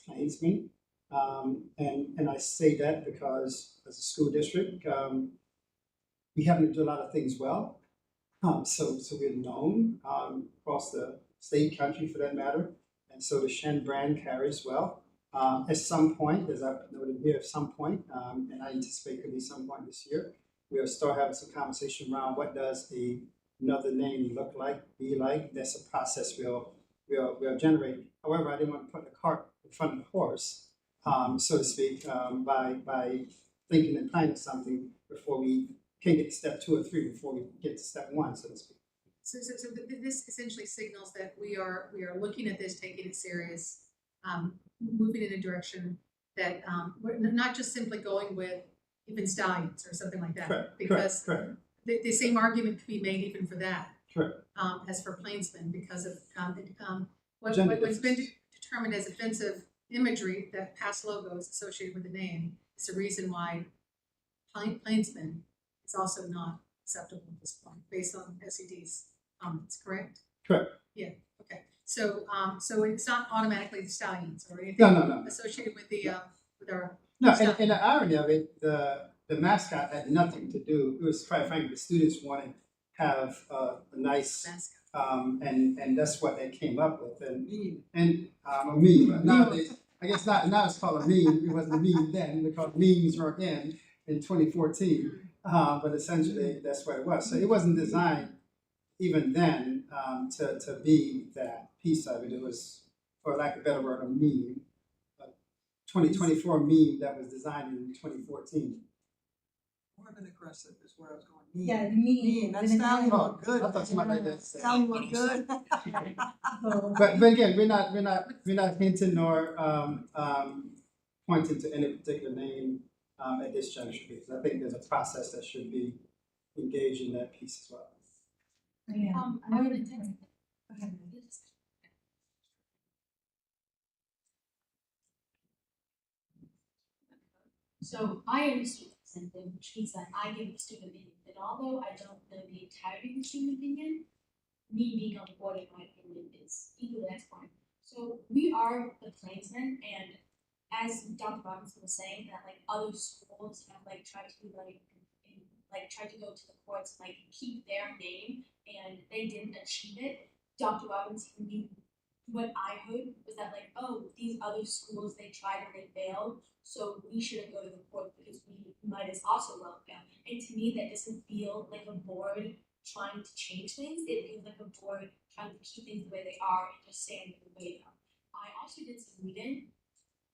Plainsman. And I say that because as a school district, we happen to do a lot of things well. So we're known across the state, country for that matter. And so the Shen brand carries well. At some point, as I've noted here, at some point, and I anticipate could be some point this year, we'll start having some conversation around what does another name look like, be like. That's a process we'll generate. However, I didn't want to put the cart in front of the horse, so to speak, by thinking and planning something before we can get to step 2 or 3, before we get to step 1, so to speak. So this essentially signals that we are looking at this, taking it serious, moving in a direction that we're not just simply going with even stallions or something like that. Correct, because correct. The same argument could be made even for that. Correct. As for Plainsman, because of Gender what's been difference. determined as offensive imagery, that past logos associated with the name, is the reason why Plainsman is also not acceptable at this point, based on SED's comments, correct? Correct. Yeah, okay. So it's not automatically the stallions or anything No. associated with the with our No, stuff. and the irony of it, the mascot had nothing to do. It was, quite frankly, the students wanted to have a nice, mascot. and that's what they came up with, and a meme. But nowadays, I guess now it's called a meme. It wasn't a meme then because memes weren't in 2014. But essentially, that's what it was. So it wasn't designed even then to be that piece of it. It was, for lack of a better word, a meme. 2024 meme that was designed in 2014. more than aggressive is where I was going. Mean. Yeah, mean. That with an stallion L. looked good. I thought somebody did say. Stallion looked good. So, But again, we're not hinting nor pointing to any particular name at this juncture, because I think there's a process that should be engaged in that piece as well. yeah. I would attend. Go ahead. So I understood the same thing, which means that I give a student opinion, and although I don't know the entirety of the student opinion, me being on the board, in my opinion, is equally as important. So we are the plainsmen, and as Dr. Robinson was saying, that like other schools have like tried to tried to go to the courts and like keep their name, and they didn't achieve it. Dr. Robinson knew what I heard was that like, oh, these other schools they tried and they failed, so we shouldn't go to the court because we might as also well fail. And to me, that doesn't feel like a board trying to change things. It feels like a board trying to keep things the way they are and just stand in the way they are. I also did some reading,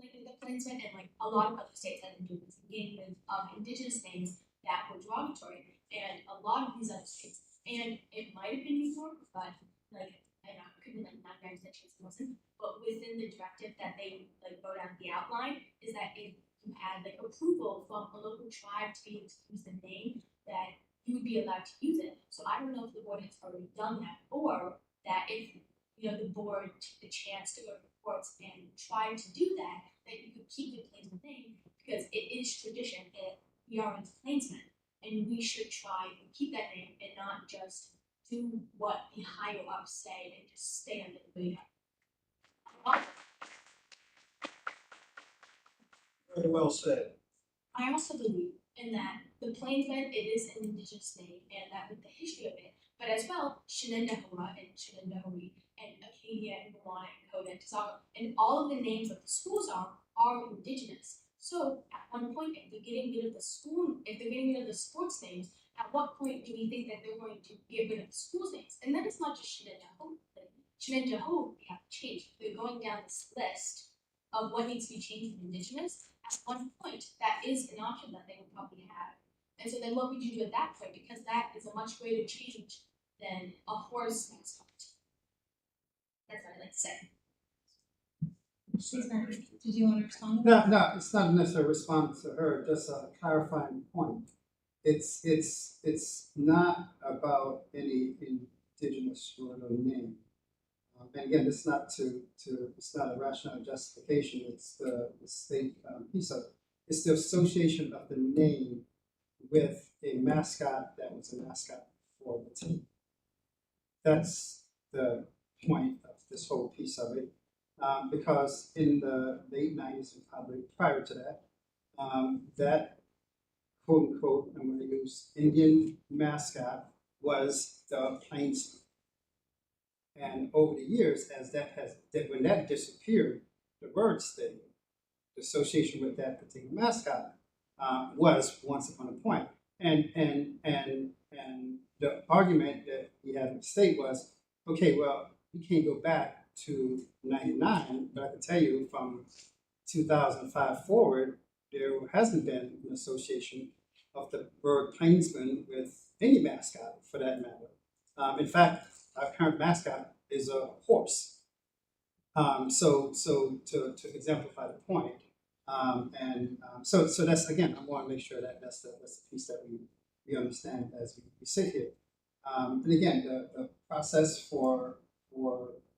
like in the Plainsman, and like a lot of other states have been doing this, engagement of indigenous names that were derogatory, and a lot of these other states, and it might have been New York, but like I don't know, it could be like 99% chance it wasn't, but within the directive that they like wrote out the outline is that if you had like approval from a local tribe to be able to use the name, that you would be allowed to use it. So I don't know if the board has already done that, or that if the board took the chance to go to the courts and try to do that, that you could keep the Plainsman name because it is tradition that we are in Plainsmen, and we should try and keep that name and not just do what the higher ups say and just stay under the radar. Very well said. I also believe in that the Plainsman, it is an indigenous name, and that with the history of it, but as well, Shenendehowa and Shenendehowa and Acadia and Moana and Coda and Tazaga, and all of the names that the schools are indigenous. So at one point, if they're getting rid of the sports names, at what point do we think that they're going to get rid of the schools names? And then it's not just Shenendehowa. Shenendehowa, we have to change. They're going down this list of what needs to be changed in indigenous. At one point, that is an option that they would probably have. And so then what would you do at that point? Because that is a much greater change than a horse mascot. That's what I'd like to say. Susan, did you want to respond? No, it's not necessarily a response to her, just a clarifying point. It's not about any indigenous word or name. And again, it's not it's not a rational justification. It's the state piece of it. It's the association of the name with a mascot that was a mascot for the team. That's the point of this whole piece of it. Because in the late 90s and probably prior to that, that quote unquote, I'm going to use Indian mascot was the Plainsman. And over the years, when that disappeared, the word stayed. The association with that particular mascot was once upon a point. And the argument that we had in the state was, okay, well, we can't go back to 99, but I can tell you from 2005 forward, there hasn't been an association of the word Plainsman with any mascot for that matter. In fact, our current mascot is a horse. So to exemplify the point, so that's again, I want to make sure that that's the piece that we understand as we sit here. And again, the process for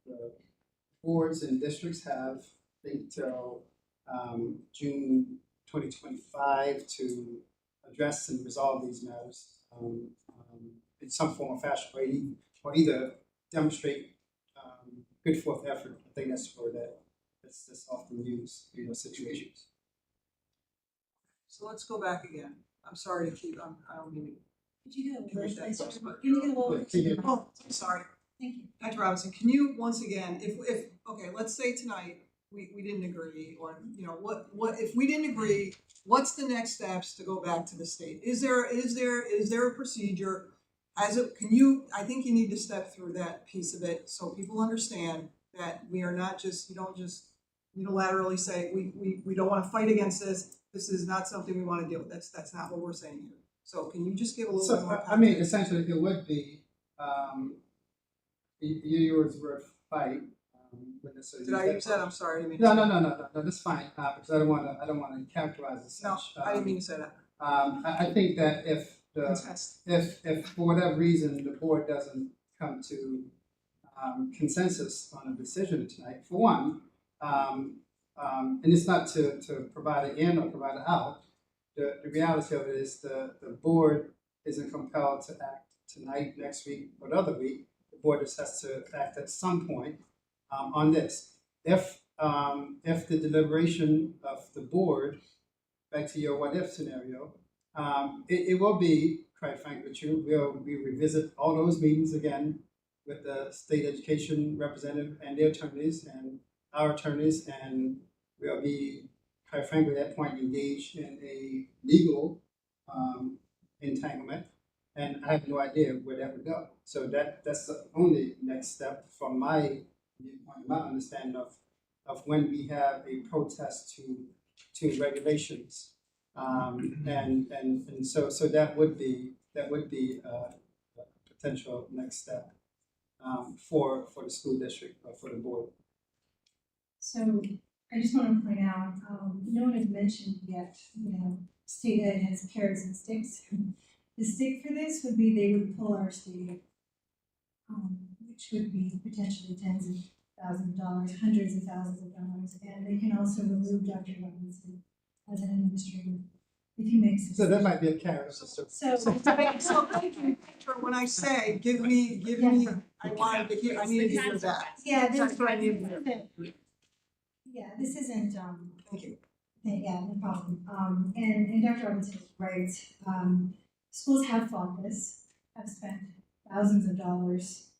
the boards and districts have, I think, till June 2025 to address and resolve these matters in some form or fashion, or either demonstrate good forth effort. I think that's where that's often used in those situations. So let's go back again. I'm sorry to keep, I don't mean Could you do Finish it? that first part. Can you get a little bit? Yeah, oh, I'm sorry. Thank you. Dr. Robinson, can you once again, if okay, let's say tonight we didn't agree, or what if we didn't agree, what's the next steps to go back to the state? Is there a procedure? I think you need to step through that piece of it so people understand that we are not just, you don't just unilaterally say we don't want to fight against this. This is not something we want to deal with. That's not what we're saying here. So can you just give a little So, bit more I mean, context? essentially, it would be, yours were fight, wouldn't necessarily Did I use that? word. I'm sorry, I didn't mean No, to. no, that's fine, because I don't wanna characterize it as No, such. I didn't mean to say that. I think that Contest. if for whatever reason the board doesn't come to consensus on a decision tonight, for one, and it's not to provide an in or provide an out. The reality of it is the board isn't compelled to act tonight, next week, or the other week. The board just has to act at some point on this. If the deliberation of the board, back to your what if scenario, it will be, quite frankly, true. We revisit all those meetings again with the state education representative and their attorneys and our attorneys, and we'll be, quite frankly, at that point engaged in a legal entanglement, and I have no idea where that would go. So that's the only next step from my viewpoint, my understanding of when we have a protest to regulations. And so that would be a potential next step for the school district or for the board. So I just want to point out, no one has mentioned yet, state ed has carrots and sticks. The stick for this would be they would pull our stadium, which would be potentially tens of thousands of dollars, hundreds of thousands of dollars, and they can also remove Dr. Robinson as an administrator if he makes it. So that might be a carrot. So Thank you. When I say, give me, I wanted to hear, I needed to hear that. yeah, That's what I needed to hear. yeah, this isn't Thank you. yeah, no problem. And Dr. Robinson is right. Schools have fought this, have spent thousands of dollars,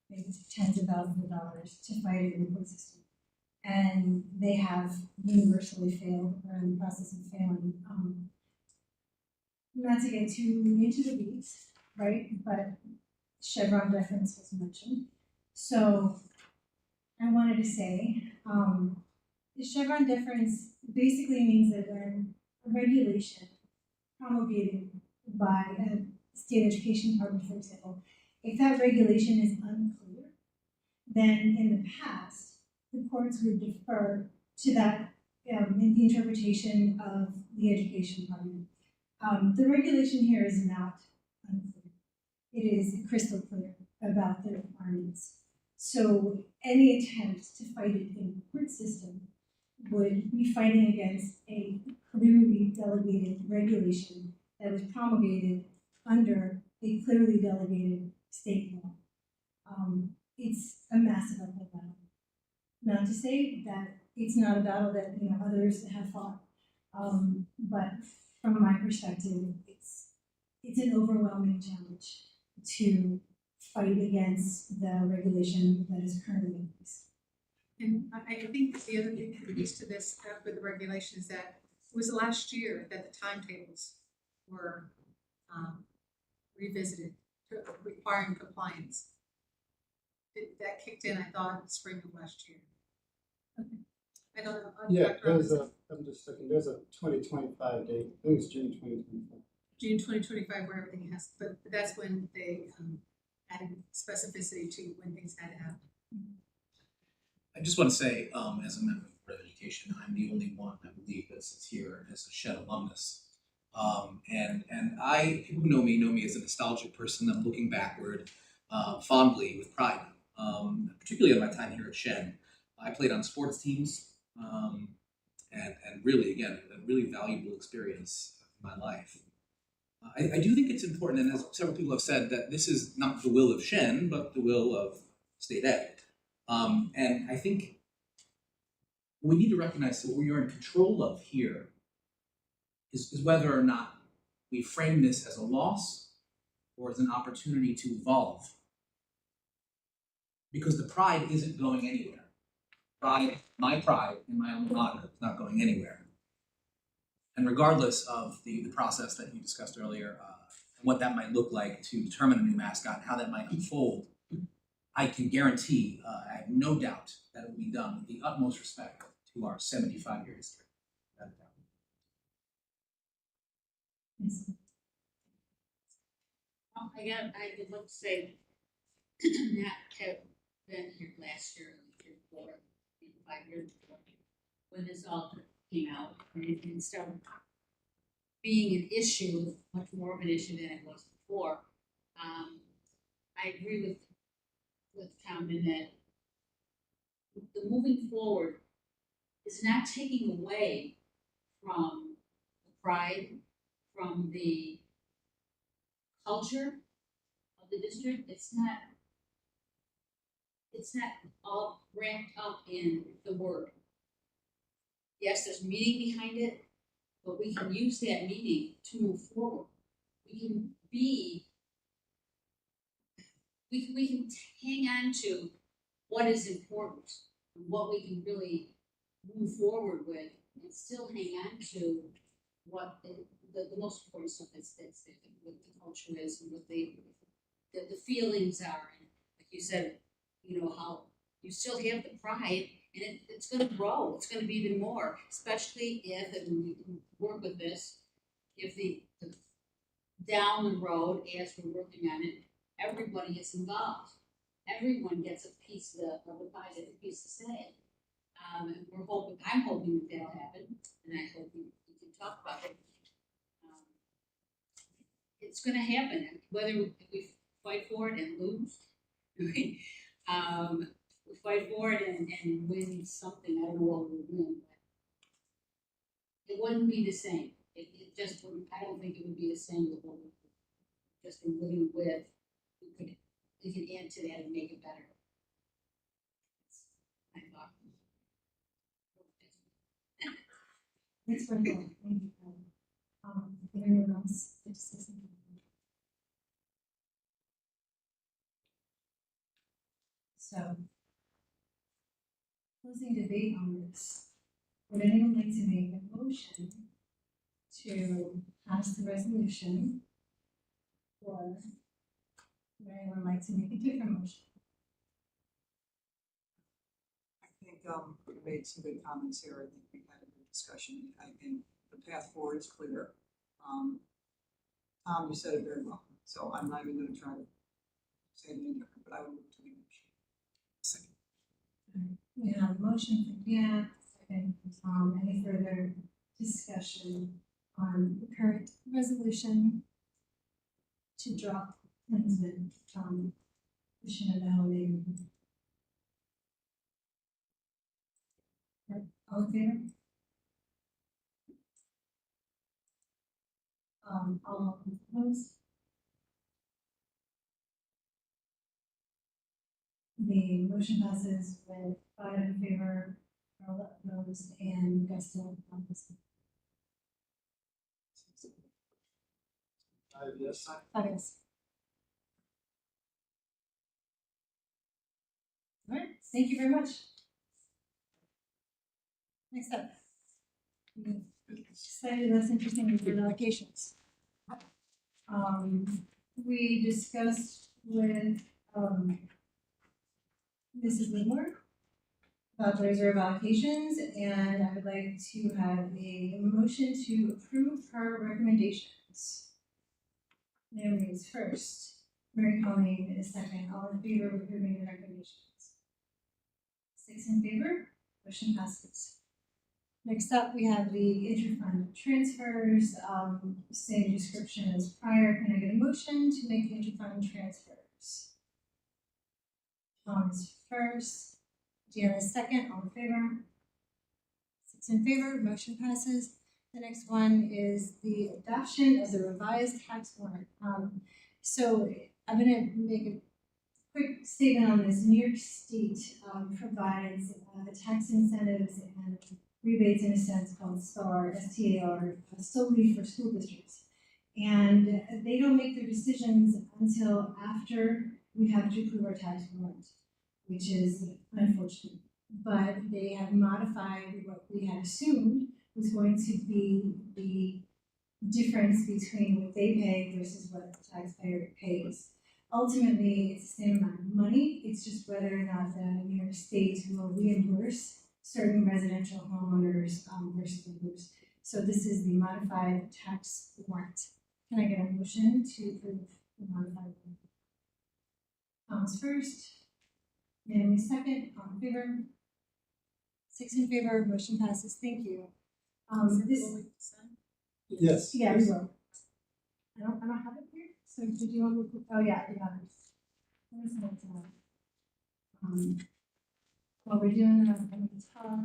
maybe tens of thousands of dollars to fight it in the court system. And they have universally failed or in the process of failing. Not to get too into the weeds, right? But Chevron deference was mentioned. So I wanted to say, the Chevron deference basically means that when a regulation promulgated by a state education department, for example, if that regulation is unclear, then in the past, the courts would defer to that in the interpretation of the education department. The regulation here is not unclear. It is crystal clear about the requirements. So any attempt to fight it in the court system would be fighting against a clearly delegated regulation that was promulgated under a clearly delegated state law. It's a massive uphill battle. Not to say that it's not a battle that others have fought, but from my perspective, it's an overwhelming challenge to fight against the regulation that is currently in place. And I think that the other thing that leads to this with the regulation is that it was last year that the timetables were revisited to requiring compliance. That kicked in, I thought, in the spring of last year. I don't know. Yeah, Dr. Robinson, I'm just looking, there's a 2025 date, I think it's June 2025. June 2025, where everything has, but that's when they added specificity to when things had to happen. I just want to say, as a member of the Board of Education, I'm the only one, I believe, that sits here as a Shen alumnus. And people who know me as a nostalgic person. I'm looking backward fondly with pride, particularly on my time here at Shen. I played on sports teams, and really, again, a really valuable experience in my life. I do think it's important, and as several people have said, that this is not the will of Shen, but the will of state ed. And I think we need to recognize that what we are in control of here is whether or not we frame this as a loss or as an opportunity to evolve. Because the pride isn't going anywhere. My pride in my alma mater is not going anywhere. And regardless of the process that you discussed earlier, and what that might look like to determine a new mascot and how that might unfold, I can guarantee, I have no doubt that it will be done with the utmost respect to our 75-year history. Yes. Again, I would love to say, not have been here last year, and the year before, 5 years before, when this all came out, and it started being an issue, much more of an issue than it was before. I agree with Councilman that the moving forward is not taking away from the pride, from the culture of the district. It's not all wrapped up in the word. Yes, there's meaning behind it, but we can use that meaning to move forward. We can hang on to what is important, and what we can really move forward with, and still hang on to what the most important stuff that's what the culture is, and what the feelings are. And like you said, how you still have the pride, and it's going to grow. It's going to be even more, especially if, and we can work with this, if the down the road, as we're working on it, everybody is involved. Everyone gets a piece of the pie, gets a piece to say. And I'm hoping that that'll happen, and I hope we can talk about it. It's going to happen, whether we fight for it and lose. We fight for it and win something. I don't know what we'll win, but it wouldn't be the same. It just wouldn't. I don't think it would be the same with what we've just been living with. We could add to that and make it better. That's my thought. Thanks for that. Thank you. If anyone else like to say something? So, closing debate on this. Would anyone like to make a motion to pass the resolution? Or would anyone like to make a different motion? I think, we made some good comments here. I think we had a good discussion. I think the path forward is clear. Tom, you said it very well, so I'm not even gonna try to say anything different, but I will move to the motion. Second. We have a motion from Dan, second from Tom. Any further discussion on the current resolution to drop Kinsman from the Shenendehowa neighborhood? All in favor? All opposed? The motion passes with 5 in favor, all opposed, and Gusto opposite. Yes. 5 yes. All right, thank you very much. Next up. Decided that's interesting with your allocations. We discussed with, Mrs. Whitmore about the reserve allocations, and I would like to have a motion to approve her recommendations. Naomi is first, Mary Colleen is second, all in favor of approving the recommendations? 6 in favor, motion passes. Next up, we have the interfund transfers, same description as prior. Can I get a motion to make interfund transfers? Tom is first, Deanna is second, all in favor? 6 in favor, motion passes. The next one is the adoption of the revised tax warrant. So I'm gonna make a quick statement on this. New York State provides tax incentives and rebates in a sense called STAR, S-T-A-R, solely for school districts. And they don't make their decisions until after we have to approve our tax warrant, which is unfortunate. But they have modified what we had assumed was going to be the difference between what they pay versus what the taxpayer pays. Ultimately, it's the same amount of money, it's just whether or not the New York State will reimburse certain residential homeowners versus others. So this is the modified tax warrant. Can I get a motion to approve Thomas first, Naomi second, all in favor? 6 in favor, motion passes, thank you. This, Yes. yeah, we will. I don't have it here, so did you want to, oh, yeah, you have it. Where's that, while we're doing that, I'm gonna talk,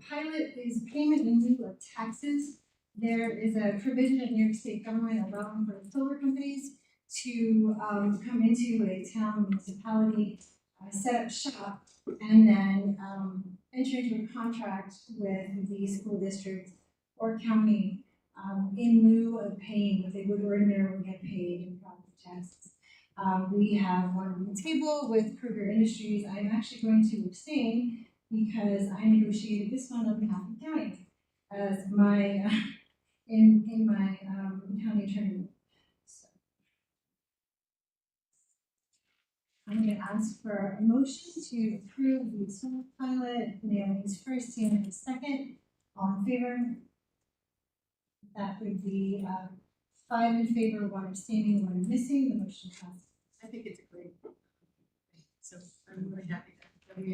pilot is payment in lieu of taxes. There is a provision in New York State government allowing for solar companies to, come into a town municipality, set up shop, and then, enter into a contract with the school district or county, in lieu of paying what they would ordinarily get paid in property taxes. We have one on the table with Kruger Industries. I'm actually going to abstain because I negotiated this one on behalf of the county as my, in my, county attorney. So I'm gonna ask for a motion to approve the solar pilot. Naomi's first, Deanna's second. All in favor? That would be, 5 in favor, 1 abstaining, 1 missing. The motion passes. I think it's a great thing. So I'm really happy that we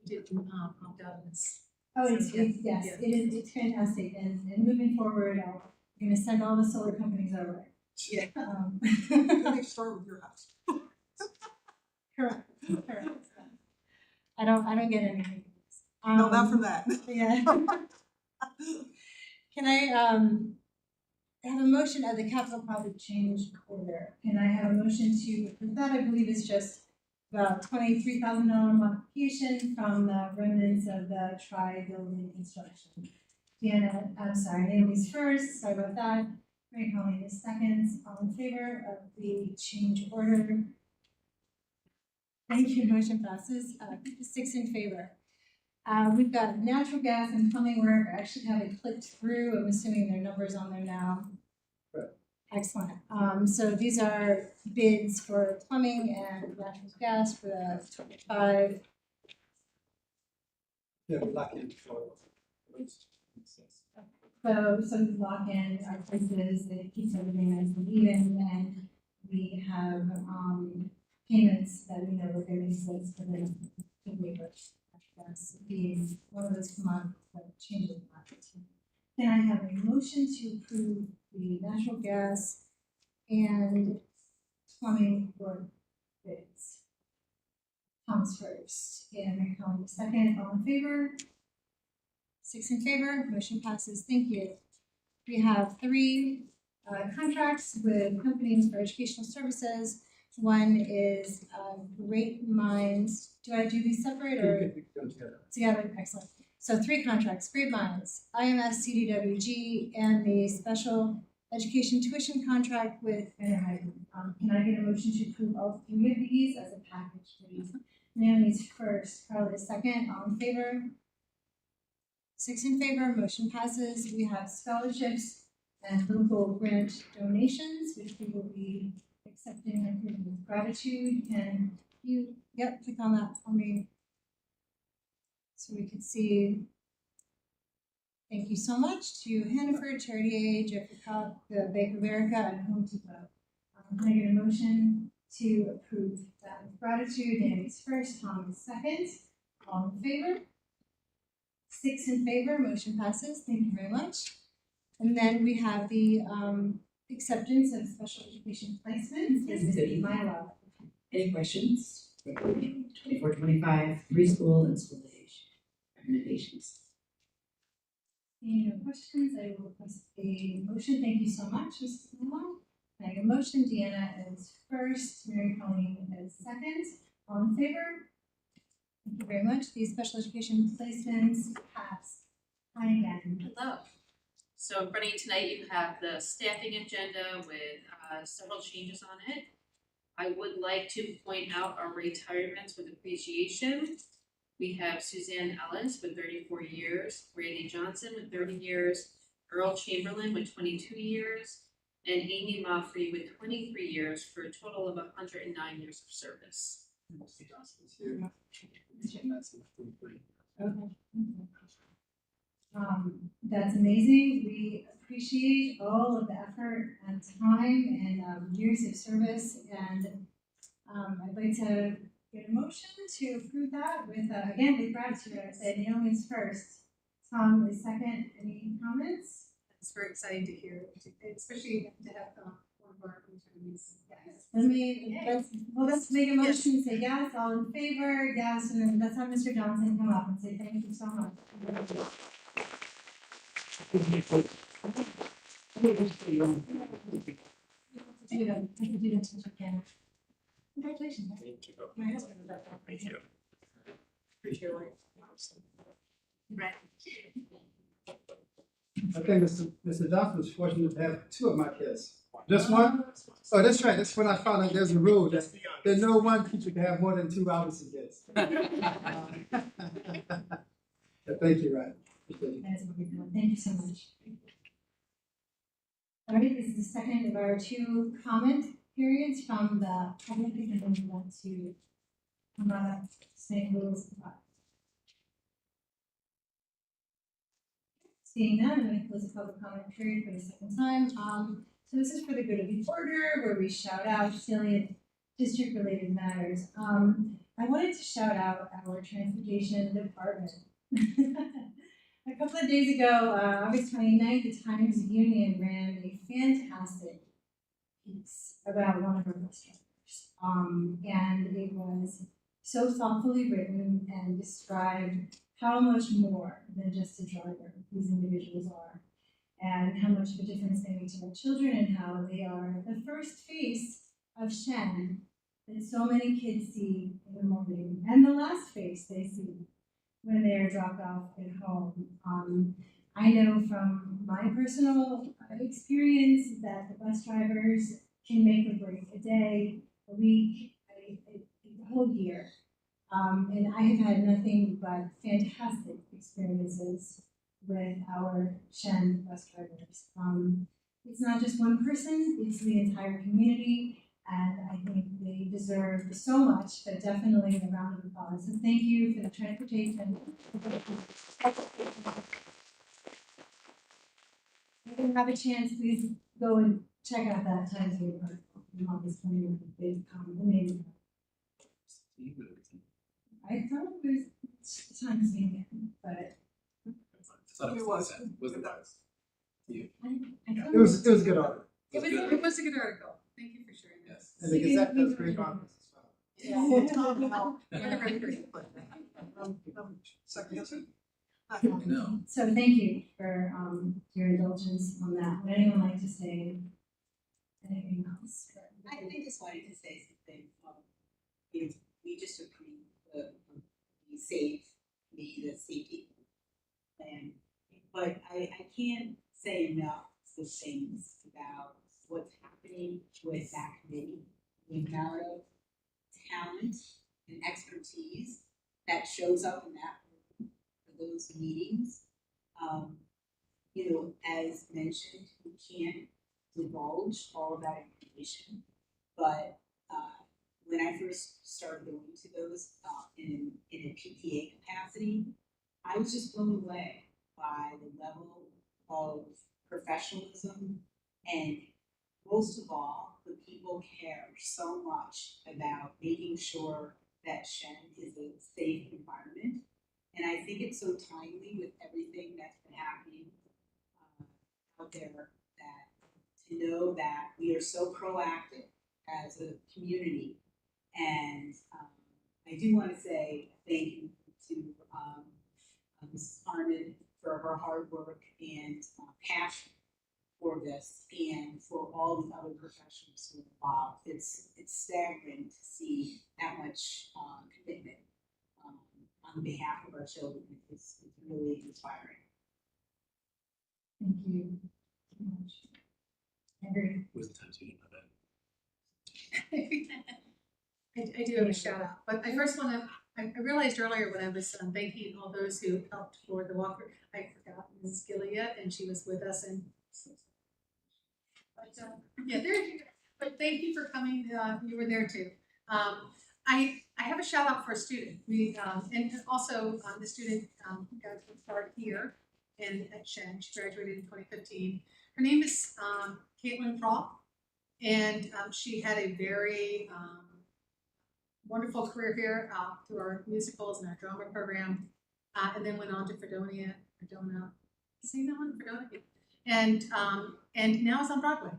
didn't opt out of this. Oh, it's, So, yeah, yes, yeah. it is, it's fantastic, and moving forward, I'm gonna send all the solar companies our way. Yeah. They start with your house. Correct, correct. I don't get anything. No, not from that. Yeah. Can I, have a motion of the capital project change order? Can I have a motion to, that I believe is just about $23,000 modification from the remnants of the tri-building construction. Deanna, I'm sorry, Naomi's first, sorry about that. Mary Colleen is second, all in favor of the change order. Thank you, motion passes, 6 in favor. We've got natural gas and plumbing work. I actually have it clicked through. I'm assuming there are numbers on there now. Right. Excellent. So these are bids for plumbing and natural gas for the 25. Yeah, we're lucky for. So we lock in our prices, it keeps everything nice and even, and we have, payments that we know we're going to exist for the labor. That's being one of those commodities that changes the market. Can I have a motion to approve the natural gas and plumbing work bids? Tom's first, and Mary Colleen second, all in favor? 6 in favor, motion passes, thank you. We have 3 contracts with companies for educational services. One is Great Minds. Do I do these separate or? You could go together. Together, excellent. So 3 contracts, Great Minds, IMS CDWG, and the special education tuition contract with Interhyde. Can I get a motion to approve all 3 of these as a package, please? Naomi's first, Carla second, all in favor? 6 in favor, motion passes. We have scholarships and local grant donations, which we will be accepting and approving with gratitude. And you, yep, click on that for me. So we can see, thank you so much to Hannaford, Charity Aid, Jeffrey Cobb, the Bank of America, and Home Depot. Can I get a motion to approve that with gratitude? Naomi's first, Tom is second. All in favor? 6 in favor, motion passes. Thank you very much. And then we have the acceptance of special education placements. This is my law. Any questions? 24-25 preschool and school age recommendations. Any questions? I will request a motion. Thank you so much, Mrs. Miller. Can I get a motion? Deanna is first, Mary Colleen is second. All in favor? Thank you very much. These special education placements pass. Hi again. Hello. So in front of you tonight, you have the staffing agenda with several changes on it. I would like to point out our retirements with appreciation. We have Suzanne Ellis with 34 years, Randy Johnson with 30 years, Earl Chamberlain with 22 years, and Amy Moffrey with 23 years for a total of 109 years of service. Okay. That's amazing. We appreciate all of the effort and time and years of service, and I'd like to get a motion to approve that with, again, with gratitude. I said Naomi's first, Tom is second. Any comments? It's very exciting to hear, especially to have one of our attorneys. Let's make a motion and say yes, all in favor, yes, and then let's have Mr. Johnson come up and say thank you so much. Congratulations. My husband was at that. Thank you. Appreciate it. Right. I think Mr. Johnson was fortunate to have two of my kids. Just one? Oh, that's right. That's when I found out there's a rule that no one teacher can have more than 2 Robinson kids. Thank you, Ryan. Appreciate it. That is what we're doing. Thank you so much. All right, this is the second of our 2 comment periods from the public, and then we want to come up, say rules. Seeing none, I'm going to close the public comment period for the second time. So this is for the good of the order, where we shout out salient district-related matters. I wanted to shout out our transportation department. A couple of days ago, August 29th, the Times Union ran a fantastic piece about one of our bus drivers. And it was so thoughtfully written and described how much more than just a driver these individuals are, and how much of a difference they make to our children, and how they are the first face of Shen that so many kids see in the morning, and the last face they see when they are dropped off at home. I know from my personal experience that the bus drivers can make or break a day, a week, a whole year. And I have had nothing but fantastic experiences with our Shen bus drivers. It's not just one person, it's the entire community, and I think they deserve so much, but definitely a round of applause. So thank you for the transportation. If you have a chance, please go and check out that Times Union article. Mom is coming with a big amazing. I thought it was Times Union, but I thought it was. Was it that? You. I thought It was a good article. It was a good article. Thank you for sharing that. Yes. And the Gazette does great articles as well. Yeah, we'll tell them how. For the record. Second guessing? I know. So thank you for your indulgence on that. Would anyone like to say anything else? I just wanted to say something. We just approved the safety plan, but I can't say enough good things about what's happening with that committee. The amount of talent and expertise that shows up in that room for those meetings. As mentioned, we can't divulge all of that information, but when I first started going to those in a PTA capacity, I was just blown away by the level of professionalism, and most of all, the people care so much about making sure that Shen is a safe environment. And I think it's so timely with everything that's been happening out there, that to know that we are so proactive as a community. And I do want to say thank you to Mrs. Harmon for her hard work and passion for this, and for all the other professionals who are involved. It's staggering to see that much commitment on behalf of our children. It's really inspiring. Thank you so much. I agree. Was the Times Union about I do have a shout out, but I first want to, I realized earlier when I was thanking all those who helped for the walk, I forgot Ms. Gilead, and she was with us, and but yeah, there you go. But thank you for coming, you were there too. I have a shout out for a student, and also the student got to start here, at Shen. She graduated in 2015. Her name is Caitlin Prawl, and she had a very wonderful career here through our musicals and our drama program, and then went on to Fredonia, saying that one, Fredonia, and now is on Broadway.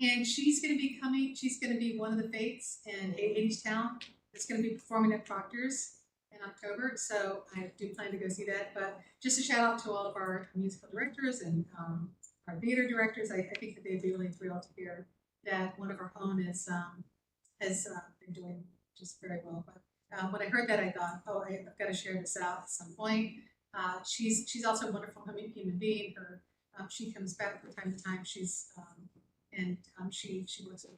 And she's going to be one of the Fates in Hades Town. It's going to be performing at Proctor's in October, so I do plan to go see that. But just a shout out to all of our musical directors and our theater directors. I think that they'd be really thrilled to hear that one of our own has been doing just very well. But when I heard that, I thought, oh, I've got to share this out at some point. She's also a wonderful human being. She comes back from time to time. She works at the university.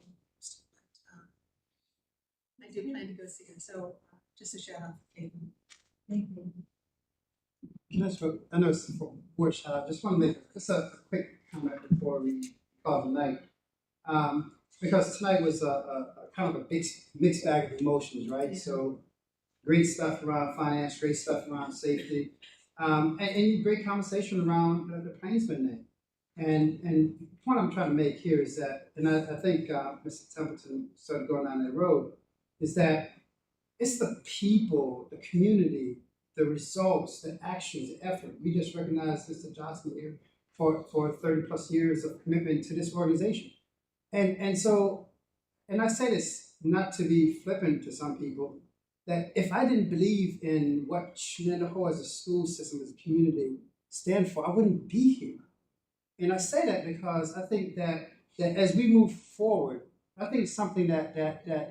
I do plan to go see her. So just a shout out for Caitlin. Thank you. I know it's a board shout out. Just want to make just a quick comment before we call it night. Because tonight was a kind of a big mixed bag of emotions, right? Yeah. So great stuff around finance, great stuff around safety, and great conversation around the plainsman name. And the point I'm trying to make here is that, and I think Mr. Templeton started going down that road, is that it's the people, the community, the results, the actions, the effort. We just recognized Mr. Johnson here for 30 plus years of commitment to this organization. And so, and I say this not to be flippant to some people, that if I didn't believe in what Shenendehowa as a school system, as a community stand for, I wouldn't be here. And I say that because I think that as we move forward, I think it's something that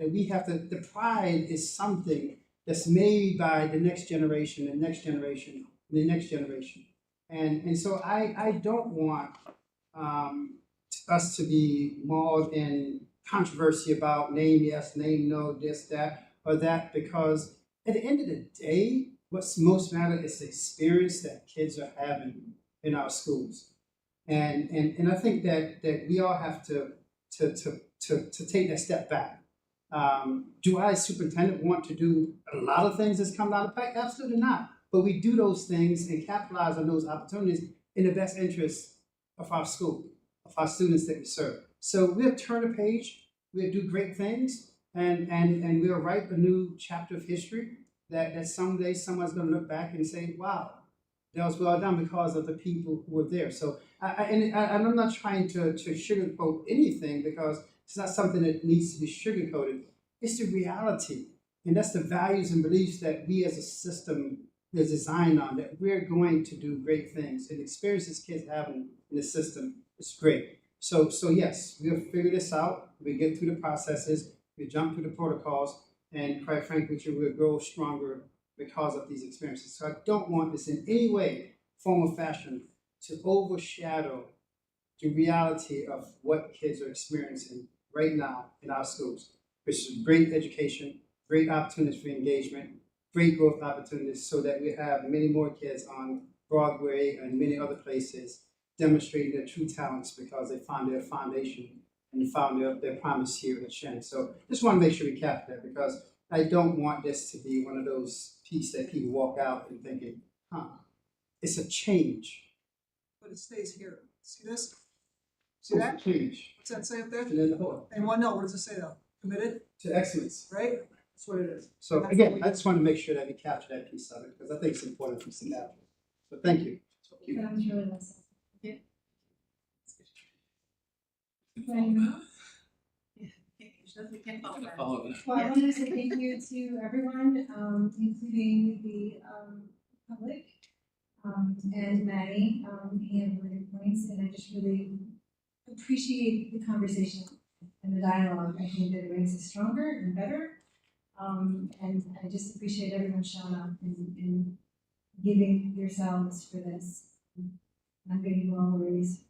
we have to, the pride is something that's made by the next generation, the next generation, the next generation. And so I don't want us to be mauled in controversy about name yes, name no, this, that, or that, because at the end of the day, what's most matter is the experience that kids are having in our schools. And I think that we all have to take that step back. Do I, as superintendent, want to do a lot of things that's come down the pipe? Absolutely not. But we do those things and capitalize on those opportunities in the best interest of our school, of our students that we serve. So we'll turn the page, we'll do great things, and we'll write a new chapter of history that someday someone's going to look back and say, wow, that was well done because of the people who were there. So I'm not trying to sugarcoat anything, because it's not something that needs to be sugarcoated. It's the reality. And that's the values and beliefs that we as a system is designed on, that we're going to do great things. And the experiences kids have in the system is great. So yes, we'll figure this out. We get through the processes, we jump through the protocols, and quite frankly, we'll grow stronger because of these experiences. So I don't want this in any way, form, or fashion to overshadow the reality of what kids are experiencing right now in our schools, which is great education, great opportunities for engagement, great growth opportunities, so that we have many more kids on Broadway and many other places demonstrating their true talents because they found their foundation and found their promise here at Shen. So just want to make sure we capture that, because I don't want this to be one of those pieces that people walk out and thinking, it's a change. But it stays here. See this? See that? Change. What's that say up there? Shenendehowa. Anyone know? What does it say though? Committed, To excellence. right? That's what it is. So again, I just want to make sure that we capture that piece of it, because I think it's important for us to capture. So thank you. That was really nice. We can't follow that. Follow that. Well, I wanted to say thank you to everyone, including the public, and Maddie, he had really good points, and I just really appreciate the conversation and the dialogue. I think that it makes it stronger and better, and I just appreciate everyone showing up and giving yourselves for this. I'm giving you all a raise.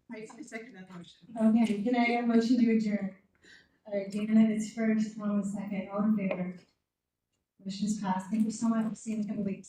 I second that motion. Okay, can I get a motion to adjourn? All right, Dana is first, Tom is second, all in favor? Motion is passed. Thank you so much. See you in a couple weeks.